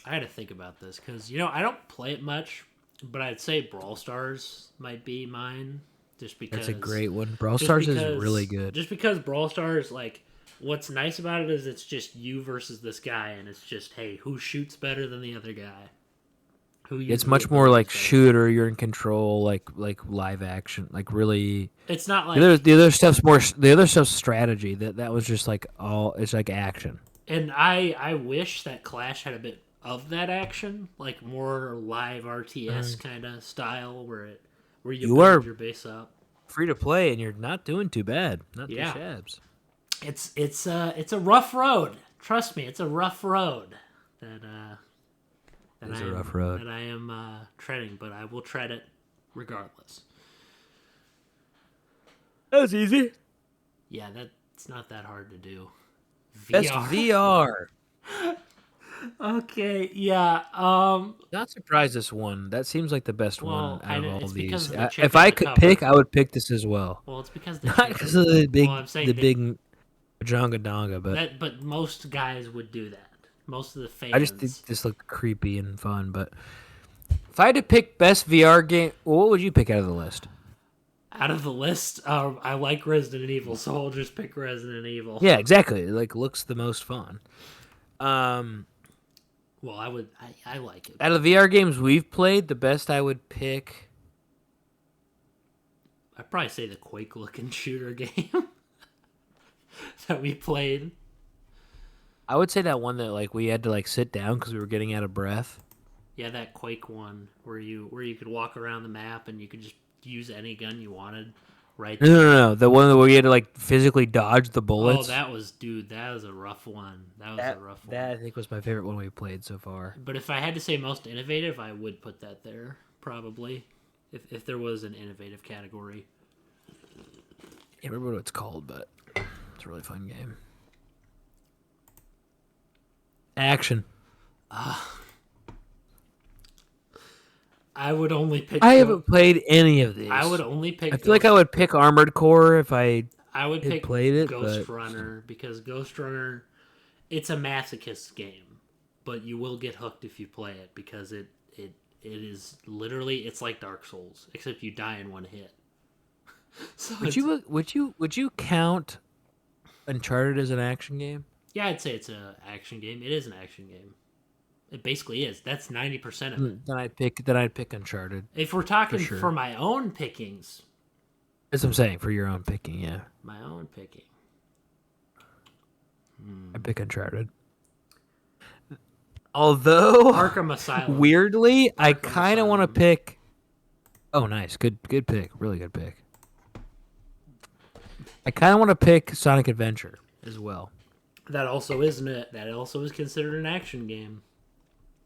Speaker 1: I had to think about this because I don't play it much, but I'd say Brawl Stars might be mine. Just because
Speaker 2: That's a great one. Brawl Stars is really good.
Speaker 1: Just because Brawl Stars, like, what's nice about it is it's just you versus this guy, and it's just, hey, who shoots better than the other guy?
Speaker 2: It's much more like shooter. You're in control, like live action, like really.
Speaker 1: It's not like
Speaker 2: the other stuff's more. The other stuff's strategy. That was just like all. It's like action.
Speaker 1: And I wish that Clash had a bit of that action, like more live RTS kind of style, where you build your base up.
Speaker 2: Free to play, and you're not doing too bad. Not too shabs.
Speaker 1: It's a rough road. Trust me, it's a rough road. That I am treading, but I will tread it regardless.
Speaker 2: That was easy.
Speaker 1: Yeah, that's not that hard to do. VR.
Speaker 2: That's VR.
Speaker 1: Okay, yeah.
Speaker 2: Not surprised this one. That seems like the best one out of all these. If
Speaker 1: I
Speaker 2: I could pick, I would pick this as well.
Speaker 1: Well, it's because
Speaker 2: not because of the big, big Jonga Donga,
Speaker 1: but most guys would do that. Most of the fans.
Speaker 2: I just think this looked creepy and fun. But if I had to pick best VR game, what would you pick out of the list?
Speaker 1: Out of the list, I like Resident Evil, so I'll just pick Resident Evil.
Speaker 2: Yeah, exactly. It looks the most fun.
Speaker 1: Well, I like it.
Speaker 2: Out of the VR games we've played, the best I would pick.
Speaker 1: I'd probably say the Quake-looking shooter game that we played.
Speaker 2: I would say that one that we had to sit down because we were getting out of breath.
Speaker 1: Yeah, that Quake one where you could walk around the map and you could just use any gun you wanted. Right.
Speaker 2: No. The one where you had to physically dodge the bullets.
Speaker 1: Oh, that was a rough one. That
Speaker 2: I think was my favorite one we played so far.
Speaker 1: But if I had to say most innovative, I would put that there probably. If there was an innovative category.
Speaker 2: I can't remember what it's called, but it's a really fun game. Action.
Speaker 1: I would only pick.
Speaker 2: I haven't played any of these.
Speaker 1: I would only pick.
Speaker 2: I feel like I would pick Armored Core if I
Speaker 1: would pick
Speaker 2: played it,
Speaker 1: Ghost Runner because Ghost Runner, it's a masochist game, but you will get hooked if you play it because it is literally it's like Dark Souls except you die in one hit. So
Speaker 2: would you count Uncharted as an action game?
Speaker 1: Yeah, I'd say it's an action game. It is an action game. It basically is. That's 90% of it.
Speaker 2: Then I'd pick Uncharted.
Speaker 1: If we're talking for my own pickings.
Speaker 2: That's what I'm saying, for your own picking, yeah.
Speaker 1: My own picking.
Speaker 2: I pick Uncharted. Although
Speaker 1: Arkham Asylum.
Speaker 2: Weirdly, I kind of want to pick. Oh, nice. Good pick. Really good pick. I kind of want to pick Sonic Adventure as well.
Speaker 1: That also is considered an action game.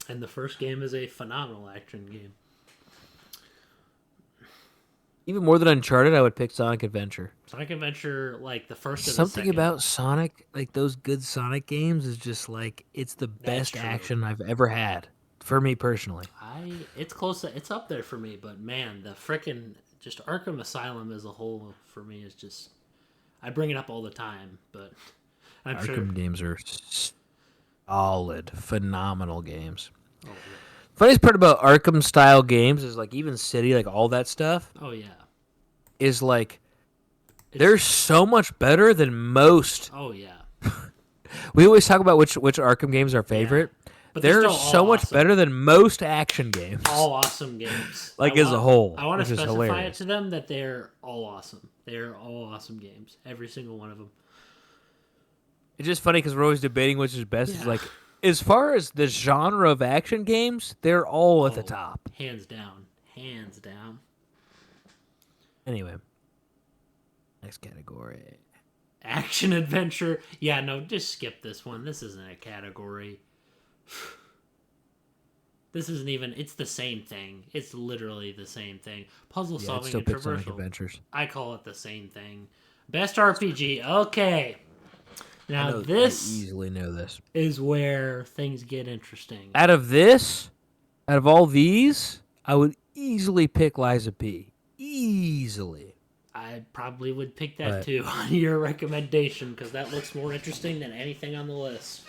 Speaker 1: And the first game is a phenomenal action game.
Speaker 2: Even more than Uncharted, I would pick Sonic Adventure.
Speaker 1: Sonic Adventure, the first and
Speaker 2: Something about Sonic, those good Sonic games is just it's the best action I've ever had. For me personally.
Speaker 1: It's close. It's up there for me, but man, the frickin' just Arkham Asylum as a whole for me is just... I bring it up all the time, but I'm sure...
Speaker 2: Arkham games are solid, phenomenal games.
Speaker 1: Oh, yeah.
Speaker 2: Funniest part about Arkham style games is even City, all that stuff.
Speaker 1: Oh yeah,
Speaker 2: is they're so much better than most.
Speaker 1: Oh yeah.
Speaker 2: We always talk about which Arkham games are favorite. Yeah. But they're so much better than most action games.
Speaker 1: All awesome games.
Speaker 2: As a whole.
Speaker 1: I want to specify it to them that they're all awesome. They're all awesome games. Every single one of them.
Speaker 2: It's just funny because we're always debating which is best. Yeah. As far as the genre of action games, they're all at the top.
Speaker 1: Hands down. Hands down.
Speaker 2: Anyway. Next category.
Speaker 1: Action adventure. Yeah, no, just skip this one. This isn't a category. This isn't even... It's the same thing. It's literally the same thing. Puzzle solving and traversal.
Speaker 2: Adventures.
Speaker 1: I call it the same thing. Best RPG. Okay. Now I
Speaker 2: easily know this.
Speaker 1: Is where things get interesting.
Speaker 2: Out of all these, I would easily pick Liza P. Easily.
Speaker 1: I probably would pick that
Speaker 2: But
Speaker 1: too on your recommendation because that looks more interesting than anything on the list.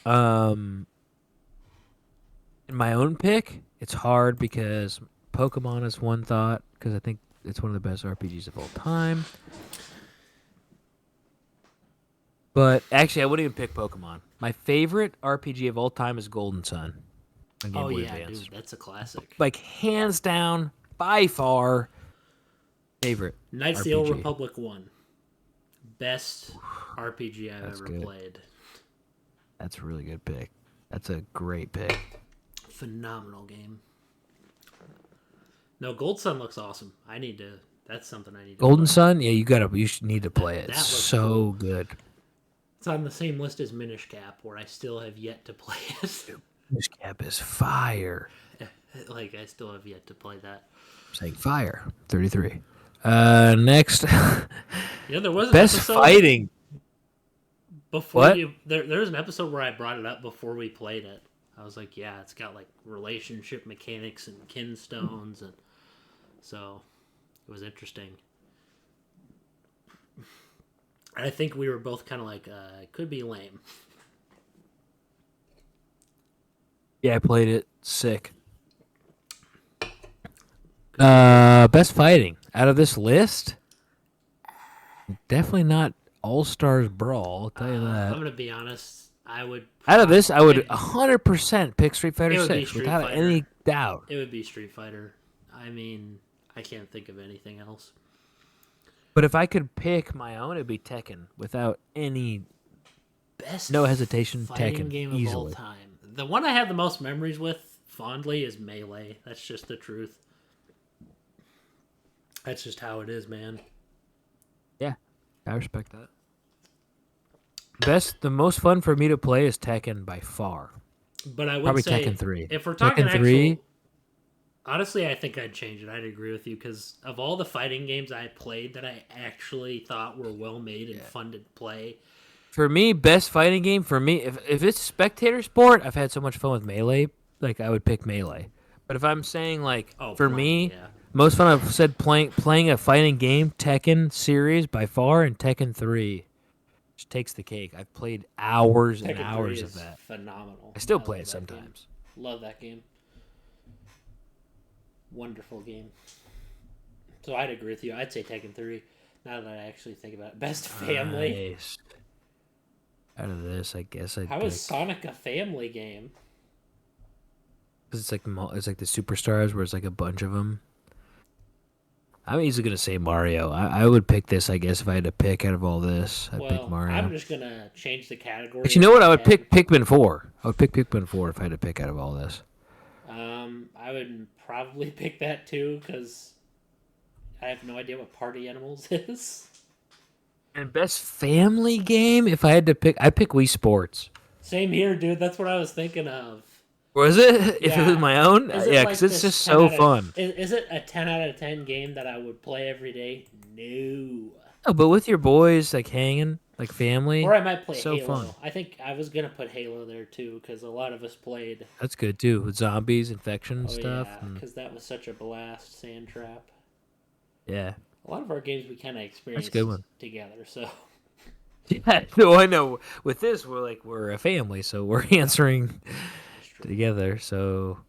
Speaker 2: in my own pick, it's hard because Pokemon is one thought because I think it's one of the best RPGs of all time. But actually, I wouldn't even pick Pokemon. My favorite RPG of all time is Golden Sun on Game
Speaker 1: Oh
Speaker 2: Boy
Speaker 1: yeah,
Speaker 2: Advance.
Speaker 1: dude, that's a classic.
Speaker 2: Like hands down, by far, favorite
Speaker 1: Knights of the Old
Speaker 2: RPG.
Speaker 1: Republic 1. Best RPG I've
Speaker 2: That's
Speaker 1: ever
Speaker 2: good.
Speaker 1: played.
Speaker 2: That's a really good pick. That's a great pick.
Speaker 1: Phenomenal game. No, Gold Sun looks awesome. That's something I need to
Speaker 2: Golden
Speaker 1: play.
Speaker 2: Sun, yeah, you should need to play it.
Speaker 1: That
Speaker 2: It's
Speaker 1: looks
Speaker 2: so
Speaker 1: cool.
Speaker 2: good.
Speaker 1: It's on the same list as Minish Cap, where I still have yet to play it.
Speaker 2: This cap is fire.
Speaker 1: Like, I still have yet to play that.
Speaker 2: I'm saying fire. 33. Next.
Speaker 1: There was an
Speaker 2: Best
Speaker 1: episode
Speaker 2: fighting.
Speaker 1: before
Speaker 2: What?
Speaker 1: there was an episode where I brought it up before we played it. I was like, yeah, it's got like relationship mechanics and kinstones, and so it was interesting. I think we were both kind of like, it could be lame.
Speaker 2: Yeah, I played it. Sick. Best fighting. Out of this list, definitely not All Stars Brawl, I'll tell you that.
Speaker 1: I'm gonna be honest. I would
Speaker 2: Out of this, I would 100% pick Street Fighter
Speaker 1: It would be
Speaker 2: 6
Speaker 1: Street
Speaker 2: without
Speaker 1: Fighter.
Speaker 2: any doubt.
Speaker 1: It would be Street Fighter. I mean, I can't think of anything else.
Speaker 2: But if I could pick my own, it'd be Tekken without any
Speaker 1: Best
Speaker 2: no hesitation.
Speaker 1: fighting
Speaker 2: Tekken
Speaker 1: game of all
Speaker 2: easily.
Speaker 1: time. The one I have the most memories with fondly is Melee. That's just the truth. That's just how it is, man.
Speaker 2: Yeah, I respect that. The most fun for me to play is Tekken by far.
Speaker 1: But I would
Speaker 2: Probably
Speaker 1: say
Speaker 2: Tekken 3.
Speaker 1: if we're talking
Speaker 2: Tekken 3.
Speaker 1: actual, honestly, I think I'd change it. I'd agree with you because of all the fighting games I played that I actually thought were well made and fun to play.
Speaker 2: For me, best fighting game for me, if it's spectator sport, I've had so much fun with Melee. Like I would pick Melee. But if I'm saying like for me,
Speaker 1: yeah.
Speaker 2: most fun I've said playing a fighting game, Tekken series by far, and Tekken 3 just takes the cake. I've played hours and
Speaker 1: Tekken 3
Speaker 2: hours
Speaker 1: is
Speaker 2: of that.
Speaker 1: phenomenal.
Speaker 2: I still
Speaker 1: love
Speaker 2: play it
Speaker 1: that
Speaker 2: sometimes.
Speaker 1: game. Love that game. Wonderful game. So I'd agree with you. I'd say Tekken 3. Now that I actually think about it. Best family.
Speaker 2: Nice. Out of this, I guess I'd
Speaker 1: How
Speaker 2: pick.
Speaker 1: is Sonic a family game?
Speaker 2: 'Cause it's like the superstars where it's like a bunch of them. I'm easily gonna say Mario. I would pick this, I guess, if I had to pick out of all this. I'd pick Mario.
Speaker 1: I'm just gonna change the category.
Speaker 2: But you know what? I would pick Pikmin 4. I would pick Pikmin 4 if I had to pick out of all this.
Speaker 1: I would probably pick that too because I have no idea what Party Animals is.
Speaker 2: And best family game, if I had to pick, I'd pick Wii Sports.
Speaker 1: Same here, dude. That's what I was thinking of.
Speaker 2: Was it? If it was
Speaker 1: Yeah.
Speaker 2: my own?
Speaker 1: Is it
Speaker 2: Yeah,
Speaker 1: like
Speaker 2: because it's
Speaker 1: this
Speaker 2: just
Speaker 1: 10
Speaker 2: so
Speaker 1: out of-
Speaker 2: fun.
Speaker 1: Is it a 10 out of 10 game that I would play every day? No.
Speaker 2: Oh, but with your boys, like hanging, like family.
Speaker 1: Or I might play
Speaker 2: So
Speaker 1: Halo.
Speaker 2: fun.
Speaker 1: I think I was going to put Halo there too because a lot of us played.
Speaker 2: That's good too. With zombies, infection, and
Speaker 1: Oh,
Speaker 2: stuff.
Speaker 1: yeah,
Speaker 2: and-
Speaker 1: because that was such a blast. Sand Trap.
Speaker 2: yeah.
Speaker 1: A lot of our games we kind of experienced
Speaker 2: good one.
Speaker 1: together, so.
Speaker 2: Yeah, no, I know. With this, we're a family, so we're answering together. So,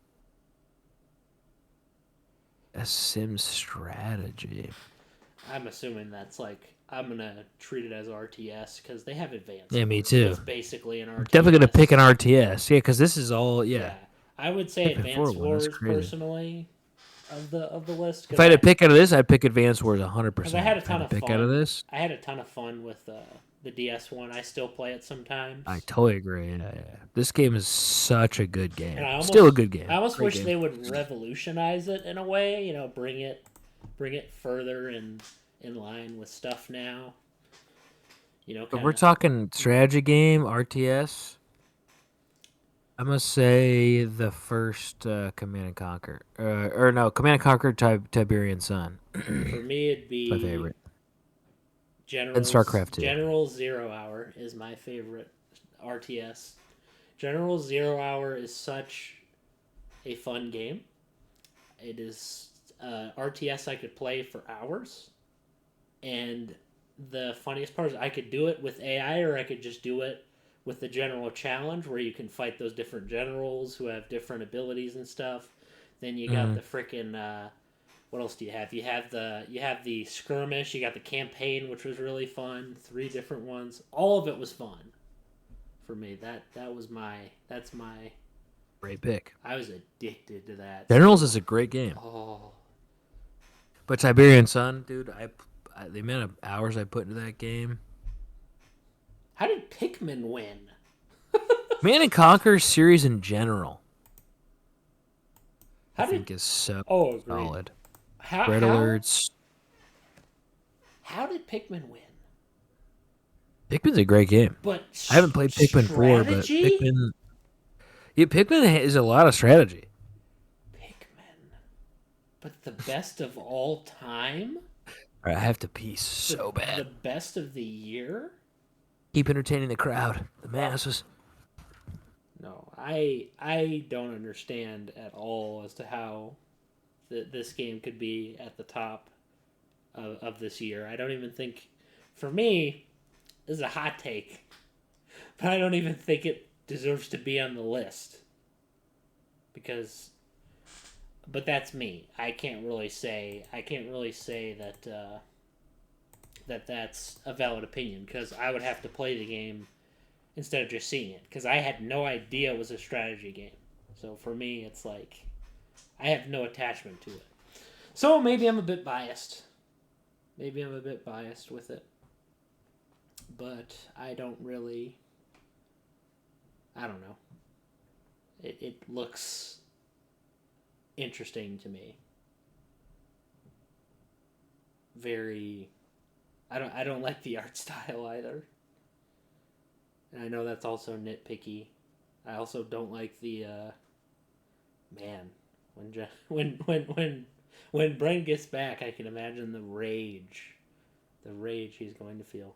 Speaker 2: a Sim strategy.
Speaker 1: I'm assuming that's like I'm gonna treat it as RTS because they have advanced.
Speaker 2: Yeah, me
Speaker 1: Wars.
Speaker 2: too.
Speaker 1: It's basically an RTS.
Speaker 2: Definitely gonna pick an RTS. Yeah, because this is all. Yeah.
Speaker 1: I would say
Speaker 2: Pikmin
Speaker 1: Advanced
Speaker 2: 4 one, that's
Speaker 1: Wars
Speaker 2: crazy.
Speaker 1: personally of the list.
Speaker 2: If I had to pick out of this, I'd pick Advanced Wars 100%.
Speaker 1: Because I had a ton of
Speaker 2: pick
Speaker 1: fun.
Speaker 2: out of this.
Speaker 1: I had a ton of fun with the DS one. I still play it sometimes.
Speaker 2: I totally agree. Yeah. This game is such a good game.
Speaker 1: And I almost-
Speaker 2: Still a good game.
Speaker 1: I almost
Speaker 2: Great
Speaker 1: wish
Speaker 2: game.
Speaker 1: they would revolutionize it in a way. Bring it further in line with stuff now.
Speaker 2: But we're talking strategy game, RTS. I must say the first Command and Conquer, Command and Conquer Tiberian Sun.
Speaker 1: For me, it'd be
Speaker 2: My favorite.
Speaker 1: General
Speaker 2: And StarCraft 2.
Speaker 1: General Zero Hour is my favorite RTS. General Zero Hour is such a fun game. It is RTS I could play for hours. And the funniest part is I could do it with AI, or I could just do it with the general challenge where you can fight those different generals who have different abilities and stuff. Then you got the freaking what else do you have? You have the skirmish, you got the campaign, which was really fun. 3 different ones. All of it was fun for me. That's my
Speaker 2: Great pick.
Speaker 1: I was addicted to that.
Speaker 2: Generals is a great game.
Speaker 1: Oh.
Speaker 2: But Tiberian Sun, dude, the amount of hours I put into that game.
Speaker 1: How did Pikmin win?
Speaker 2: Man and Conquer series in general, I think is so solid. Red Alerts.
Speaker 1: How did Pikmin win?
Speaker 2: Pikmin's a great game.
Speaker 1: But
Speaker 2: I haven't played Pikmin 4, but Pikmin is a lot of strategy.
Speaker 1: Pikmin. But the best of all time?
Speaker 2: All right, I have to pee so bad.
Speaker 1: The best of the year?
Speaker 2: Keep entertaining the crowd, the masses.
Speaker 1: No, I don't understand at all as to how this game could be at the top of this year. I don't even think, for me, this is a hot take, but I don't even think it deserves to be on the list. But that's me. I can't really say that that's a valid opinion, because I would have to play the game instead of just seeing it, because I had no idea it was a strategy game. So for me, it's like I have no attachment to it. So maybe I'm a bit biased. Maybe I'm a bit biased with it. But I don't know. It looks interesting to me. Very... I don't like the art style either. And I know that's also nitpicky. I also don't like the man, when Bren gets back, I can imagine the rage he's going to feel.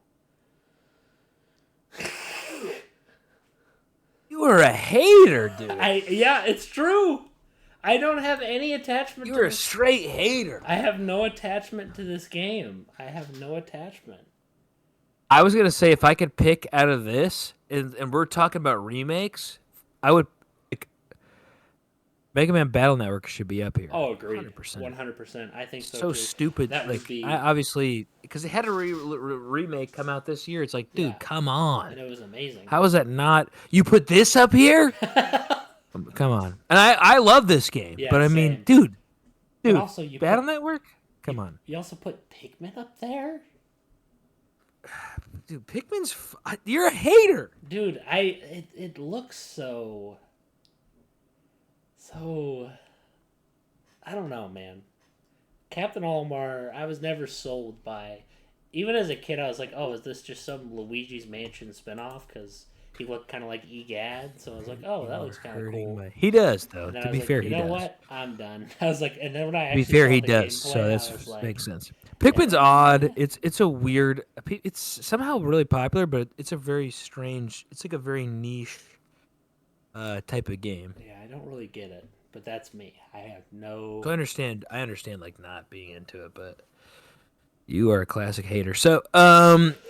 Speaker 2: You are a hater, dude.
Speaker 1: Yeah, it's true. I don't have any attachment.
Speaker 2: You're a straight hater.
Speaker 1: I have no attachment to this game. I have no attachment.
Speaker 2: I was gonna say, if I could pick out of this, and we're talking about remakes, I would pick Mega Man Battle Network should be up here.
Speaker 1: Oh, agreed. 100%. I think so.
Speaker 2: So
Speaker 1: too.
Speaker 2: stupid.
Speaker 1: That would be...
Speaker 2: obviously, because they had a remake come out this year. It's like, dude, come on.
Speaker 1: And it was amazing.
Speaker 2: How is that not? You put this up here? Come on. And I love this game, but I mean, dude,
Speaker 1: also
Speaker 2: Battle Network? Come on.
Speaker 1: You also put Pikmin up there?
Speaker 2: Dude, Pikmin's... You're a hater.
Speaker 1: Dude, it looks so... I don't know, man. Captain Olimar, I was never sold by... Even as a kid, I was like, oh, is this just some Luigi's Mansion spinoff? Because he looked kind of like Egad, so I was like, oh, that looks kind of cool.
Speaker 2: He does, though. To be fair, he does.
Speaker 1: You know what? I'm done. I was like, and then when I
Speaker 2: actually saw the gameplay, so that
Speaker 1: like,
Speaker 2: makes sense. Pikmin's odd. It's a weird... It's somehow really popular, but it's a very strange... It's like a very niche type of game.
Speaker 1: Yeah, I don't really get it, but that's me. I have no...
Speaker 2: I understand, like, not being into it, but you are a classic hater. So,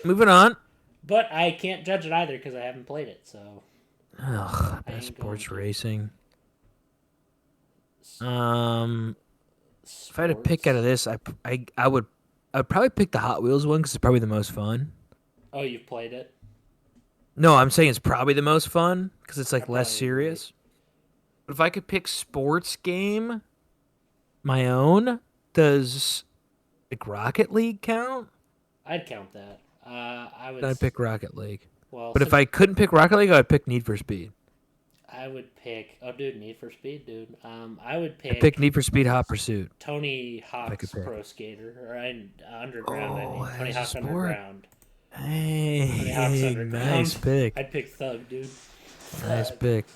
Speaker 2: moving on.
Speaker 1: But I can't judge it either because I haven't played it, so...
Speaker 2: Ugh, best sports racing. If I had to pick out of this, I would probably pick the Hot Wheels one because it's probably the most fun.
Speaker 1: Oh, you've played it?
Speaker 2: No, I'm saying it's probably the most fun because it's like less serious. But if I could pick sports game, my own, does like Rocket League count?
Speaker 1: I'd count that.
Speaker 2: I'd pick Rocket League.
Speaker 1: Well,
Speaker 2: but if I couldn't pick Rocket League, I'd pick Need for Speed.
Speaker 1: I would pick... Oh, dude, Need for Speed, dude. I would pick...
Speaker 2: I'd pick Need for Speed Hot Pursuit.
Speaker 1: Tony Hawk's Pro Skater. Or Underground, I mean. Tony Hawk's Underground.
Speaker 2: Hey,
Speaker 1: Underground.
Speaker 2: Nice pick.
Speaker 1: I'd pick Thug, dude.
Speaker 2: Nice pick.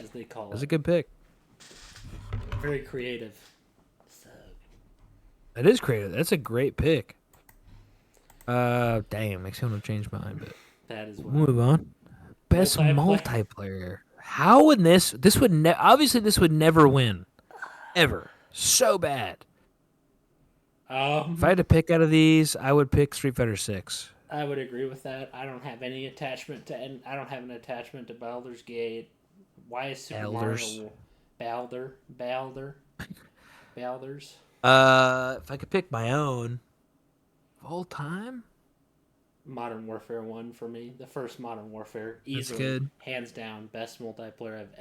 Speaker 1: As they call it.
Speaker 2: That's a good pick.
Speaker 1: Very creative. Thug.
Speaker 2: That is creative. That's a great pick. Damn, makes me want to change mine, but
Speaker 1: that is
Speaker 2: we'll move on. Best multiplayer. How would this would obviously this would never win, ever. So bad. If I
Speaker 1: Um,
Speaker 2: had to pick out of these, I would pick Street Fighter 6.
Speaker 1: I would agree with that. I don't have any attachment to, and I don't have an attachment to Baldur's Gate. Why is Super
Speaker 2: Elders.
Speaker 1: Mario Baldur's?
Speaker 2: If I could pick my own of all time,
Speaker 1: Modern Warfare 1 for me. The first Modern Warfare.
Speaker 2: that's
Speaker 1: Easily,
Speaker 2: good.
Speaker 1: hands down, best multiplayer I've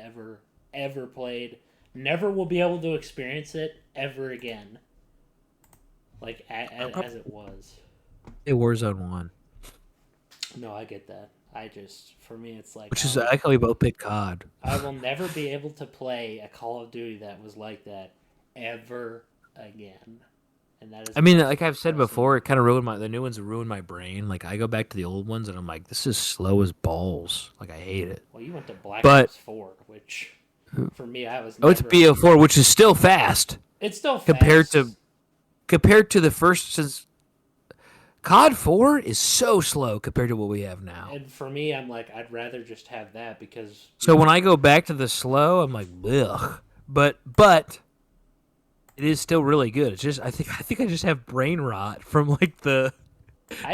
Speaker 1: ever played. Never will be able to experience it ever again. Like, as it was.
Speaker 2: Warzone 1.
Speaker 1: No, I get that. For me, it's like.
Speaker 2: Which is, I like how we both picked COD.
Speaker 1: I will never be able to play a Call of Duty that was like that ever again. And that is.
Speaker 2: I mean, like I've said before, it kind of the new ones ruined my brain. Like, I go back to the old ones and I'm like, this is slow as balls. Like, I hate it.
Speaker 1: Well, you went to Black
Speaker 2: But
Speaker 1: Ops 4, which, for me, I was.
Speaker 2: it's BO4, which is still fast.
Speaker 1: It's still fast.
Speaker 2: Compared to the first, since COD 4 is so slow compared to what we have now.
Speaker 1: And for me, I'm like, I'd rather just have that because.
Speaker 2: So when I go back to the slow, I'm like, ugh. But it is still really good. It's just I think I just have brain rot from like the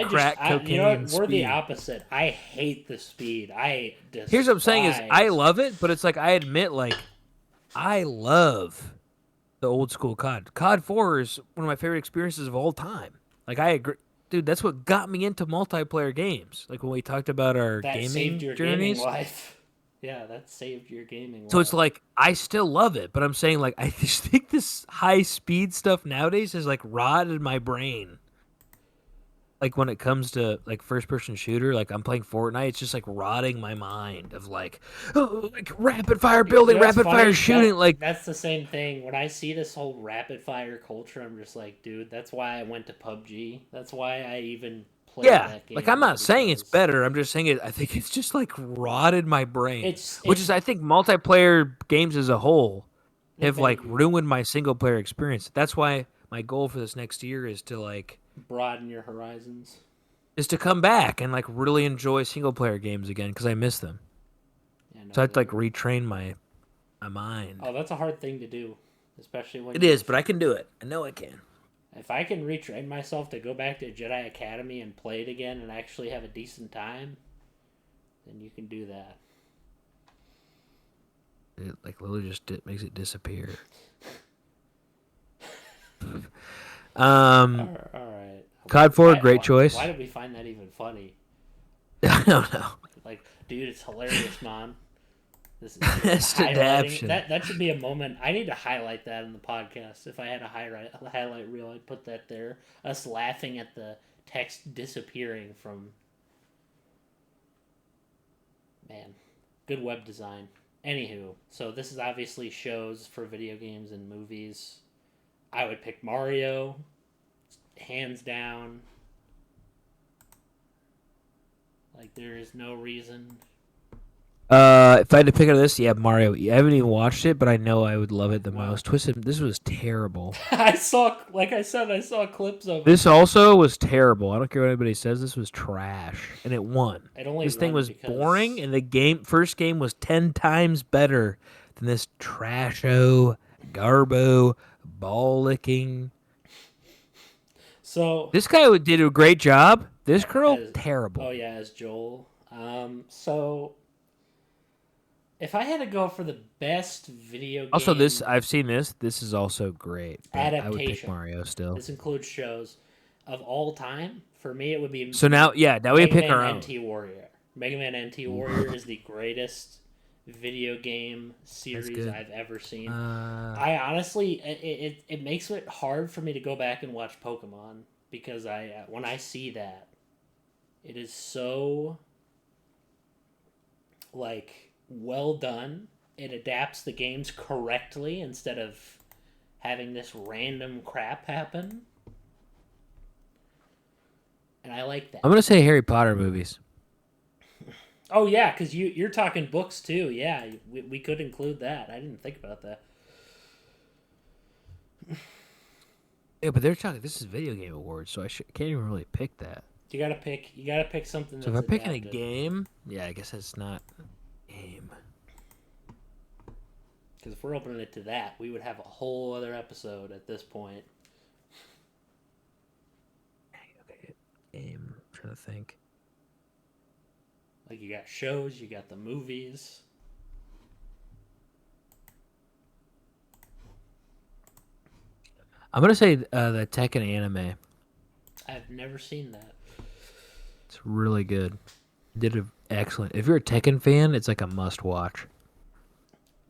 Speaker 2: crack cocaine.
Speaker 1: You know what? We're
Speaker 2: speed.
Speaker 1: the opposite. I hate the speed.
Speaker 2: Here's what I'm saying is I love it, but it's like I admit like I love the old school COD. COD 4 is one of my favorite experiences of all time. Like I agree. Dude, that's what got me into multiplayer games. Like when we talked about our gaming
Speaker 1: saved your
Speaker 2: journeys.
Speaker 1: Gaming life. Yeah, that saved your gaming life.
Speaker 2: So it's like I still love it, but I'm saying like I just think this high speed stuff nowadays has like rotted my brain. Like when it comes to like first person shooter, like I'm playing Fortnite, it's just like rotting my mind of like, oh, like rapid fire building, rapid fire shooting. Like
Speaker 1: that's the same thing. When I see this whole rapid fire culture, I'm just like, dude, that's why I went to PUBG. That's why I even played that game.
Speaker 2: Like I'm not saying it's better. I'm just saying I think it's just like rotted my brain. Which is I think multiplayer games as a whole have like ruined my single player experience. That's why my goal for this next year is to like
Speaker 1: broaden your horizons.
Speaker 2: Is to come back and like really enjoy single player games again because I miss them. Yeah, no, so I have to like retrain my mind.
Speaker 1: Oh, that's a hard thing to do, especially when
Speaker 2: it is. But I can do it. I know I can.
Speaker 1: If I can retrain myself to go back to Jedi Academy and play it again and actually have a decent time, then you can do that.
Speaker 2: It like literally just makes it disappear.
Speaker 1: All right.
Speaker 2: COD 4, great choice.
Speaker 1: Why did we find that even funny?
Speaker 2: I don't know.
Speaker 1: Like, dude, it's hilarious, man. This
Speaker 2: is adaptation.
Speaker 1: That should be a moment. I need to highlight that in the podcast. If I had a highlight reel, I'd put that there. Us laughing at the text disappearing from. Man, good web design. Anywho, so this is obviously shows for video games and movies. I would pick Mario, hands down. Like, there is no reason.
Speaker 2: If I had to pick out of this, yeah, Mario. I haven't even watched it, but I know I would love it the most. Twisted. This was terrible.
Speaker 1: I saw clips of.
Speaker 2: This also was terrible. I don't care what anybody says. This was trash, and it won. This thing was boring, and the first game was 10 times better than this trasho, garbo, ball licking.
Speaker 1: So
Speaker 2: this guy did a great job. This girl, terrible.
Speaker 1: Oh yeah, as Joel. So if I had to go for the best video game...
Speaker 2: Also, I've seen this. This is also great.
Speaker 1: Adaptation.
Speaker 2: I would pick Mario still.
Speaker 1: This includes shows of all time. For me, it would be...
Speaker 2: So now we pick our own.
Speaker 1: Mega Man NT Warrior is the greatest video game series I've ever seen. I honestly... It makes it hard for me to go back and watch Pokemon because when I see that, it is so... like... well done. It adapts the games correctly instead of having this random crap happen. And I like that.
Speaker 2: I'm going to say Harry Potter movies.
Speaker 1: Oh, yeah, because you're talking books, too. Yeah, we could include that. I didn't think about that.
Speaker 2: Yeah, but they're talking... This is Video Game Awards, so I can't even really pick that.
Speaker 1: You gotta pick something that's
Speaker 2: So if I'm picking
Speaker 1: adapted.
Speaker 2: a game... Yeah, I guess that's not... game.
Speaker 1: Because if we're opening it to that, we would have a whole other episode at this point.
Speaker 2: Okay. Game. I'm trying to think.
Speaker 1: Like, you got shows, you got the movies.
Speaker 2: I'm gonna say the Tekken anime.
Speaker 1: I've never seen that.
Speaker 2: It's really good. Did an excellent. If you're a Tekken fan, it's like a must watch.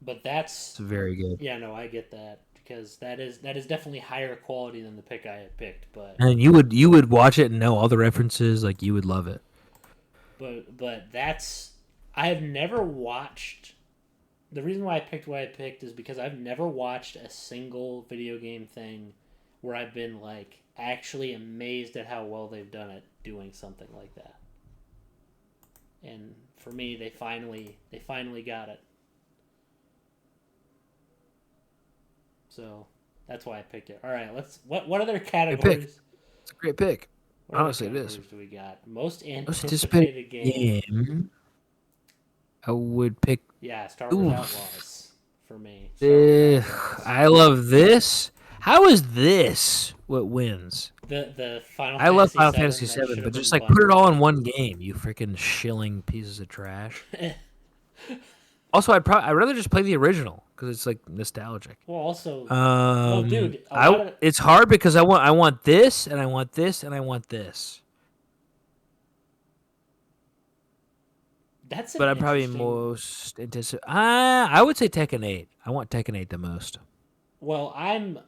Speaker 1: But that's
Speaker 2: It's very good.
Speaker 1: yeah, no, I get that because that is definitely higher quality than the pick I had picked.
Speaker 2: And you would watch it and know all the references. Like you would love it.
Speaker 1: But that's I have never watched. The reason why I picked what I picked is because I've never watched a single video game thing where I've been like actually amazed at how well they've done it doing something like that. And for me, they finally got it. So that's why I picked it. All right, let's. What other categories?
Speaker 2: It's a great pick.
Speaker 1: What other
Speaker 2: Honestly, it is.
Speaker 1: categories do we got? Most
Speaker 2: Most
Speaker 1: anticipated game.
Speaker 2: I would pick.
Speaker 1: Yeah, Star Wars Outlaws for me. Star Wars Outlaws.
Speaker 2: I love this. How is this what wins?
Speaker 1: The Final.
Speaker 2: I love Final
Speaker 1: Fantasy
Speaker 2: Fantasy
Speaker 1: VII,
Speaker 2: VII,
Speaker 1: that
Speaker 2: but
Speaker 1: should
Speaker 2: just
Speaker 1: have
Speaker 2: like
Speaker 1: been
Speaker 2: put it all in
Speaker 1: bundled.
Speaker 2: one game. You freaking shilling pieces of trash. Also, I'd rather just play the original because it's like nostalgic.
Speaker 1: Well, also, well, dude,
Speaker 2: it's hard because I want this and I want this and I want this.
Speaker 1: That's
Speaker 2: But I'm probably most anticipate. I would say Tekken 8. I want Tekken 8 the most.
Speaker 1: Well, I'm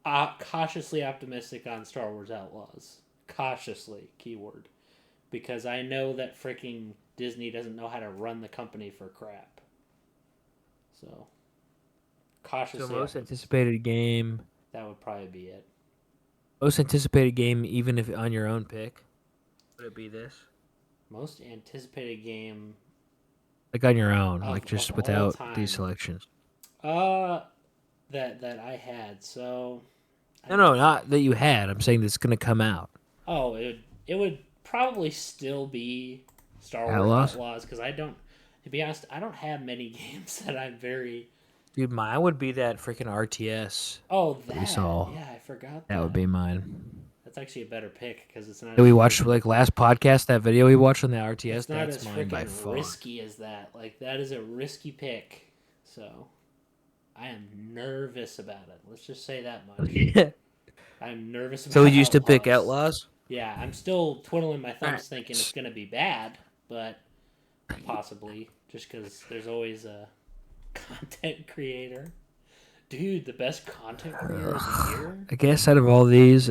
Speaker 1: cautiously optimistic on Star Wars Outlaws. Cautiously, keyword, because I know that freaking Disney doesn't know how to run the company for crap. So, cautiously.
Speaker 2: So most anticipated game.
Speaker 1: That would probably be it.
Speaker 2: Most anticipated game, even if on your own pick, would it be this?
Speaker 1: Most anticipated game.
Speaker 2: Like on your own,
Speaker 1: Of-
Speaker 2: like just
Speaker 1: of all
Speaker 2: without
Speaker 1: time.
Speaker 2: these selections.
Speaker 1: That I had. So.
Speaker 2: No, not that you had. I'm saying that's gonna come out.
Speaker 1: Oh, it would probably still be Star Wars Outlaws because I don't. To be honest, I don't have many games that I'm very.
Speaker 2: Dude, mine would be that freaking RTS.
Speaker 1: Oh, that
Speaker 2: we saw.
Speaker 1: Yeah, I forgot
Speaker 2: That would be mine.
Speaker 1: That's actually a better pick because it's not.
Speaker 2: Did we watched like last podcast that video we watched on the RTS?
Speaker 1: It's not
Speaker 2: That's
Speaker 1: as
Speaker 2: mine by
Speaker 1: freaking
Speaker 2: far.
Speaker 1: risky as that. Like that is a risky pick. So, I am nervous about it. Let's just say that much.
Speaker 2: Yeah.
Speaker 1: I'm nervous about.
Speaker 2: So we used to pick
Speaker 1: Outlaws.
Speaker 2: Outlaws.
Speaker 1: Yeah, I'm still twiddling my thumbs,
Speaker 2: Alright.
Speaker 1: thinking it's gonna be bad, but possibly just because there's always a content creator. Dude, the best content creator of the year?
Speaker 2: I guess out of all these,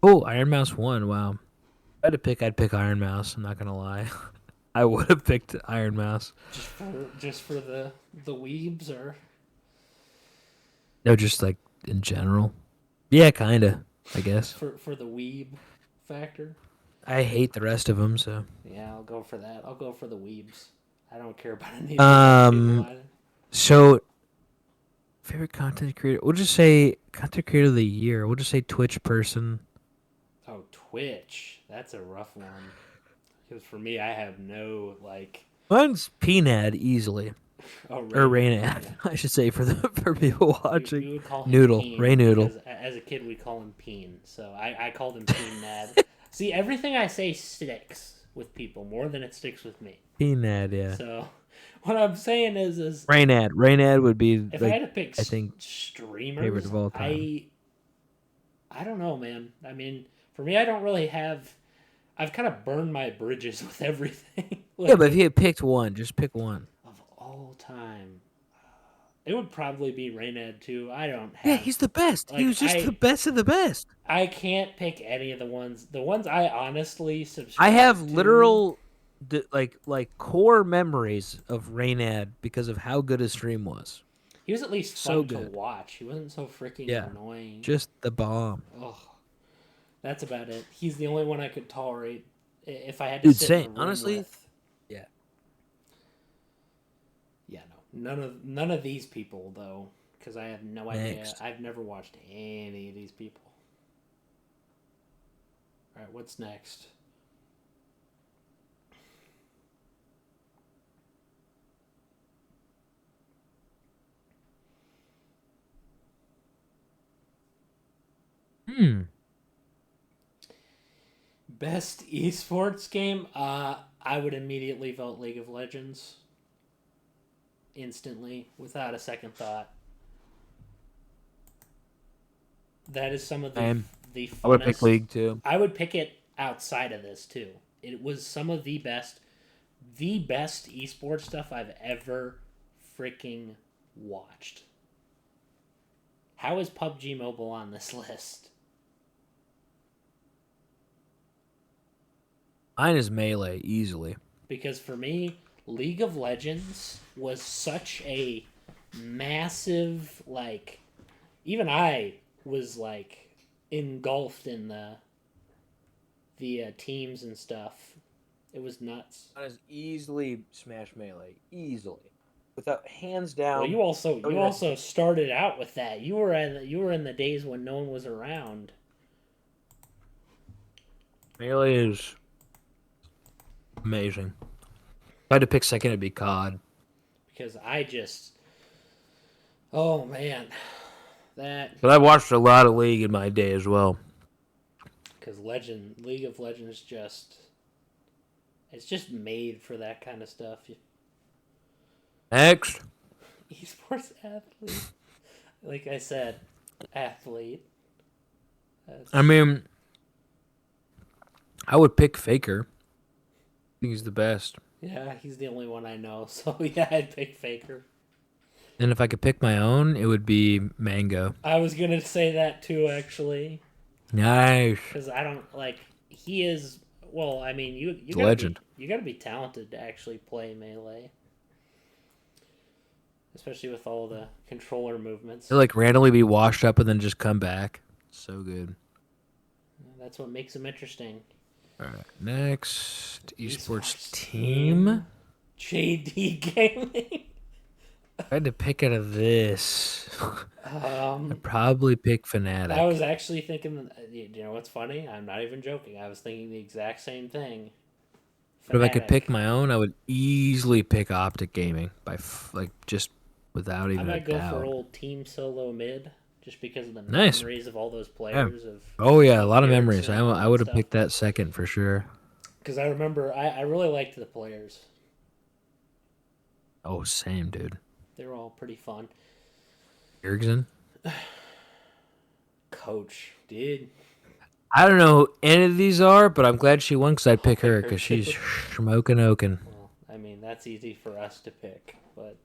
Speaker 2: Iron Mouse won. Wow. If I had to pick, I'd pick Iron Mouse. I'm not gonna lie. I would have picked Iron Mouse.
Speaker 1: Just for the weebs or
Speaker 2: No, just like in general. Yeah, kinda. I guess.
Speaker 1: for the weeb factor?
Speaker 2: I hate the rest of them, so.
Speaker 1: Yeah, I'll go for that. I'll go for the weebs. I don't care about any of the people either.
Speaker 2: So, favorite content creator. We'll just say content creator of the year. We'll just say Twitch person.
Speaker 1: Oh, Twitch. That's a rough one. Because for me, I have no like.
Speaker 2: Mine's PNAD easily.
Speaker 1: Oh,
Speaker 2: Or Raynad, I should say for people watching.
Speaker 1: We would call him
Speaker 2: Noodle,
Speaker 1: Peen
Speaker 2: Ray Noodle.
Speaker 1: because as a kid, we call him Peen. So I called him Peen Nad. See, everything I say sticks with people more than it sticks with me.
Speaker 2: PNAD, yeah.
Speaker 1: So what I'm saying is
Speaker 2: Raynad. Raynad would be
Speaker 1: if
Speaker 2: like,
Speaker 1: I had to pick
Speaker 2: I think
Speaker 1: streamers,
Speaker 2: favorite of all time.
Speaker 1: I don't know, man. I mean, for me, I don't really have. I've kind of burned my bridges with everything.
Speaker 2: Yeah, but if you had picked one, just pick one.
Speaker 1: Of all time, it would probably be Raynad too. I don't have.
Speaker 2: Yeah, he's the best.
Speaker 1: Like,
Speaker 2: He was just the best of the best.
Speaker 1: I can't pick any of the ones. The ones I honestly subscribe
Speaker 2: I have
Speaker 1: to,
Speaker 2: literal, like core memories of Raynad because of how good his stream was.
Speaker 1: He was at least
Speaker 2: So
Speaker 1: fun to
Speaker 2: good.
Speaker 1: watch. He wasn't so freaking
Speaker 2: Yeah.
Speaker 1: annoying.
Speaker 2: Just the bomb.
Speaker 1: Oh, that's about it. He's the only one I could tolerate if I had to
Speaker 2: Dude,
Speaker 1: sit
Speaker 2: same.
Speaker 1: in a room
Speaker 2: Honestly,
Speaker 1: with.
Speaker 2: yeah.
Speaker 1: Yeah, no, none of these people though, because I have no idea.
Speaker 2: Next.
Speaker 1: I've never watched any of these people. All right, what's next?
Speaker 2: Hmm.
Speaker 1: Best esports game? I would immediately vote League of Legends. Instantly, without a second thought. That is some of
Speaker 2: Same.
Speaker 1: the
Speaker 2: I would pick
Speaker 1: funnest.
Speaker 2: League too.
Speaker 1: I would pick it outside of this too. It was some of the best esports stuff I've ever freaking watched. How is PUBG Mobile on this list?
Speaker 2: Mine is Melee easily.
Speaker 1: Because for me, League of Legends was such a massive, like, even I was like engulfed in the teams and stuff. It was nuts.
Speaker 2: Mine is easily Smash Melee, easily, without hands
Speaker 1: Well,
Speaker 2: down. Don't
Speaker 1: you
Speaker 2: even have to
Speaker 1: also
Speaker 2: think.
Speaker 1: started out with that. You were in the days when no one was around.
Speaker 2: Melee is amazing. If I had to pick second, it'd be COD.
Speaker 1: Because I just, oh man, that
Speaker 2: But I watched a lot of League in my day as well.
Speaker 1: because League of Legends just it's just made for that kind of stuff.
Speaker 2: Next,
Speaker 1: Esports athlete, like I said, athlete. That's,
Speaker 2: I mean, I would pick Faker. I think he's the best.
Speaker 1: yeah, he's the only one I know. So yeah, I'd pick Faker.
Speaker 2: And if I could pick my own, it would be Mango.
Speaker 1: I was gonna say that too, actually,
Speaker 2: Nice.
Speaker 1: because I don't like he is. Well, I mean,
Speaker 2: He's a legend.
Speaker 1: you gotta be talented to actually play melee, especially with all the controller movements.
Speaker 2: He'll like randomly be washed up and then just come back. So good.
Speaker 1: That's what makes him interesting.
Speaker 2: All right. Next, esports
Speaker 1: Team
Speaker 2: team.
Speaker 1: JD Gaming.
Speaker 2: If I had to pick out of this, I'd probably pick
Speaker 1: I
Speaker 2: Fnatic.
Speaker 1: was actually thinking. You know what's funny? I'm not even joking. I was thinking the exact same thing.
Speaker 2: But if I could
Speaker 1: Fnatic.
Speaker 2: pick my own, I would easily pick Optic Gaming by like just without
Speaker 1: I
Speaker 2: even a
Speaker 1: might go for
Speaker 2: doubt.
Speaker 1: old Team Solo Mid, just because of the
Speaker 2: Nice.
Speaker 1: memories of all those
Speaker 2: Yeah.
Speaker 1: players of
Speaker 2: Oh yeah, a
Speaker 1: Stevie
Speaker 2: lot of memories.
Speaker 1: Erickson and all
Speaker 2: I
Speaker 1: that
Speaker 2: would have
Speaker 1: stuff.
Speaker 2: picked that second for sure.
Speaker 1: Because I remember, I really liked the players.
Speaker 2: Oh, same dude.
Speaker 1: They were all pretty fun.
Speaker 2: Erickson.
Speaker 1: Coach, dude.
Speaker 2: I don't know who any of these are, but I'm glad she won because I'd
Speaker 1: I'll
Speaker 2: pick her
Speaker 1: pick her
Speaker 2: because she's
Speaker 1: too.
Speaker 2: smoking oaken.
Speaker 1: Well, I mean, that's easy for us to pick, but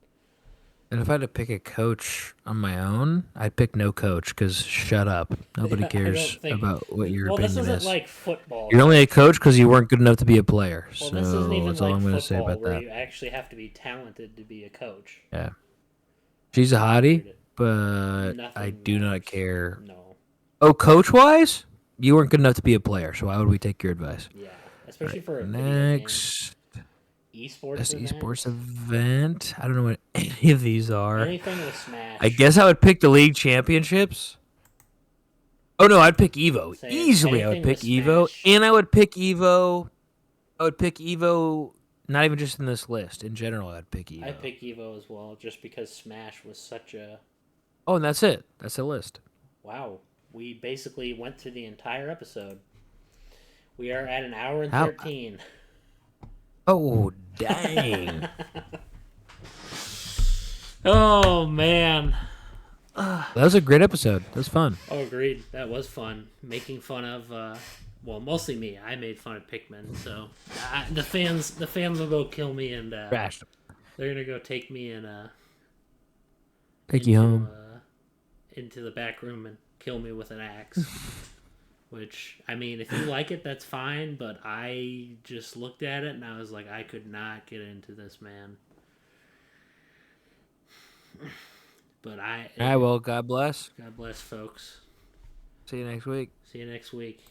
Speaker 2: And if I had to pick a coach on my own, I'd pick no coach because shut up. Nobody
Speaker 1: yeah, I
Speaker 2: cares
Speaker 1: don't think.
Speaker 2: about what your
Speaker 1: Well, this
Speaker 2: opinion
Speaker 1: isn't
Speaker 2: is.
Speaker 1: like football,
Speaker 2: You're only a
Speaker 1: right?
Speaker 2: coach because you weren't good enough to be a player.
Speaker 1: Well, this isn't
Speaker 2: So
Speaker 1: even
Speaker 2: that's all
Speaker 1: like
Speaker 2: I'm going to say
Speaker 1: football
Speaker 2: about
Speaker 1: where
Speaker 2: that.
Speaker 1: you actually have to be talented to be a coach.
Speaker 2: Yeah. She's a hottie,
Speaker 1: Treat it.
Speaker 2: but I
Speaker 1: Nothing
Speaker 2: do not
Speaker 1: matters.
Speaker 2: care.
Speaker 1: No.
Speaker 2: Oh, coach wise, you weren't good enough to be a player. So why would we take your advice?
Speaker 1: Yeah.
Speaker 2: All
Speaker 1: Especially
Speaker 2: right.
Speaker 1: for a video game.
Speaker 2: Next,
Speaker 1: Esports
Speaker 2: best
Speaker 1: event.
Speaker 2: esports event. I don't know what any of these are.
Speaker 1: Anything with
Speaker 2: I
Speaker 1: Smash.
Speaker 2: guess I would pick the league championships. Oh no, I'd pick Evo.
Speaker 1: Saying
Speaker 2: Easily I would
Speaker 1: anything with
Speaker 2: pick Evo.
Speaker 1: Smash.
Speaker 2: And I would pick Evo. I would pick Evo not even just in this list. In general, I'd pick
Speaker 1: I
Speaker 2: Evo.
Speaker 1: pick Evo as well, just because Smash was such a
Speaker 2: Oh, and that's it. That's the list.
Speaker 1: wow. We basically went through the entire episode. We are at an hour and
Speaker 2: How
Speaker 1: 13.
Speaker 2: Oh, dang.
Speaker 1: Oh man.
Speaker 2: That was a great episode. That was fun.
Speaker 1: Oh, agreed. That was fun. Making fun of, well, mostly me. I made fun of Pikmin, so the fans will go kill me, and
Speaker 2: Crashed.
Speaker 1: they're gonna go take me and
Speaker 2: Take you home.
Speaker 1: into the back room and kill me with an axe. Which, I mean, if you like it, that's fine. But I just looked at it and I was like, I could not get into this, man. But
Speaker 2: All right, well, God bless.
Speaker 1: God bless, folks.
Speaker 2: See you next week.
Speaker 1: See you next week.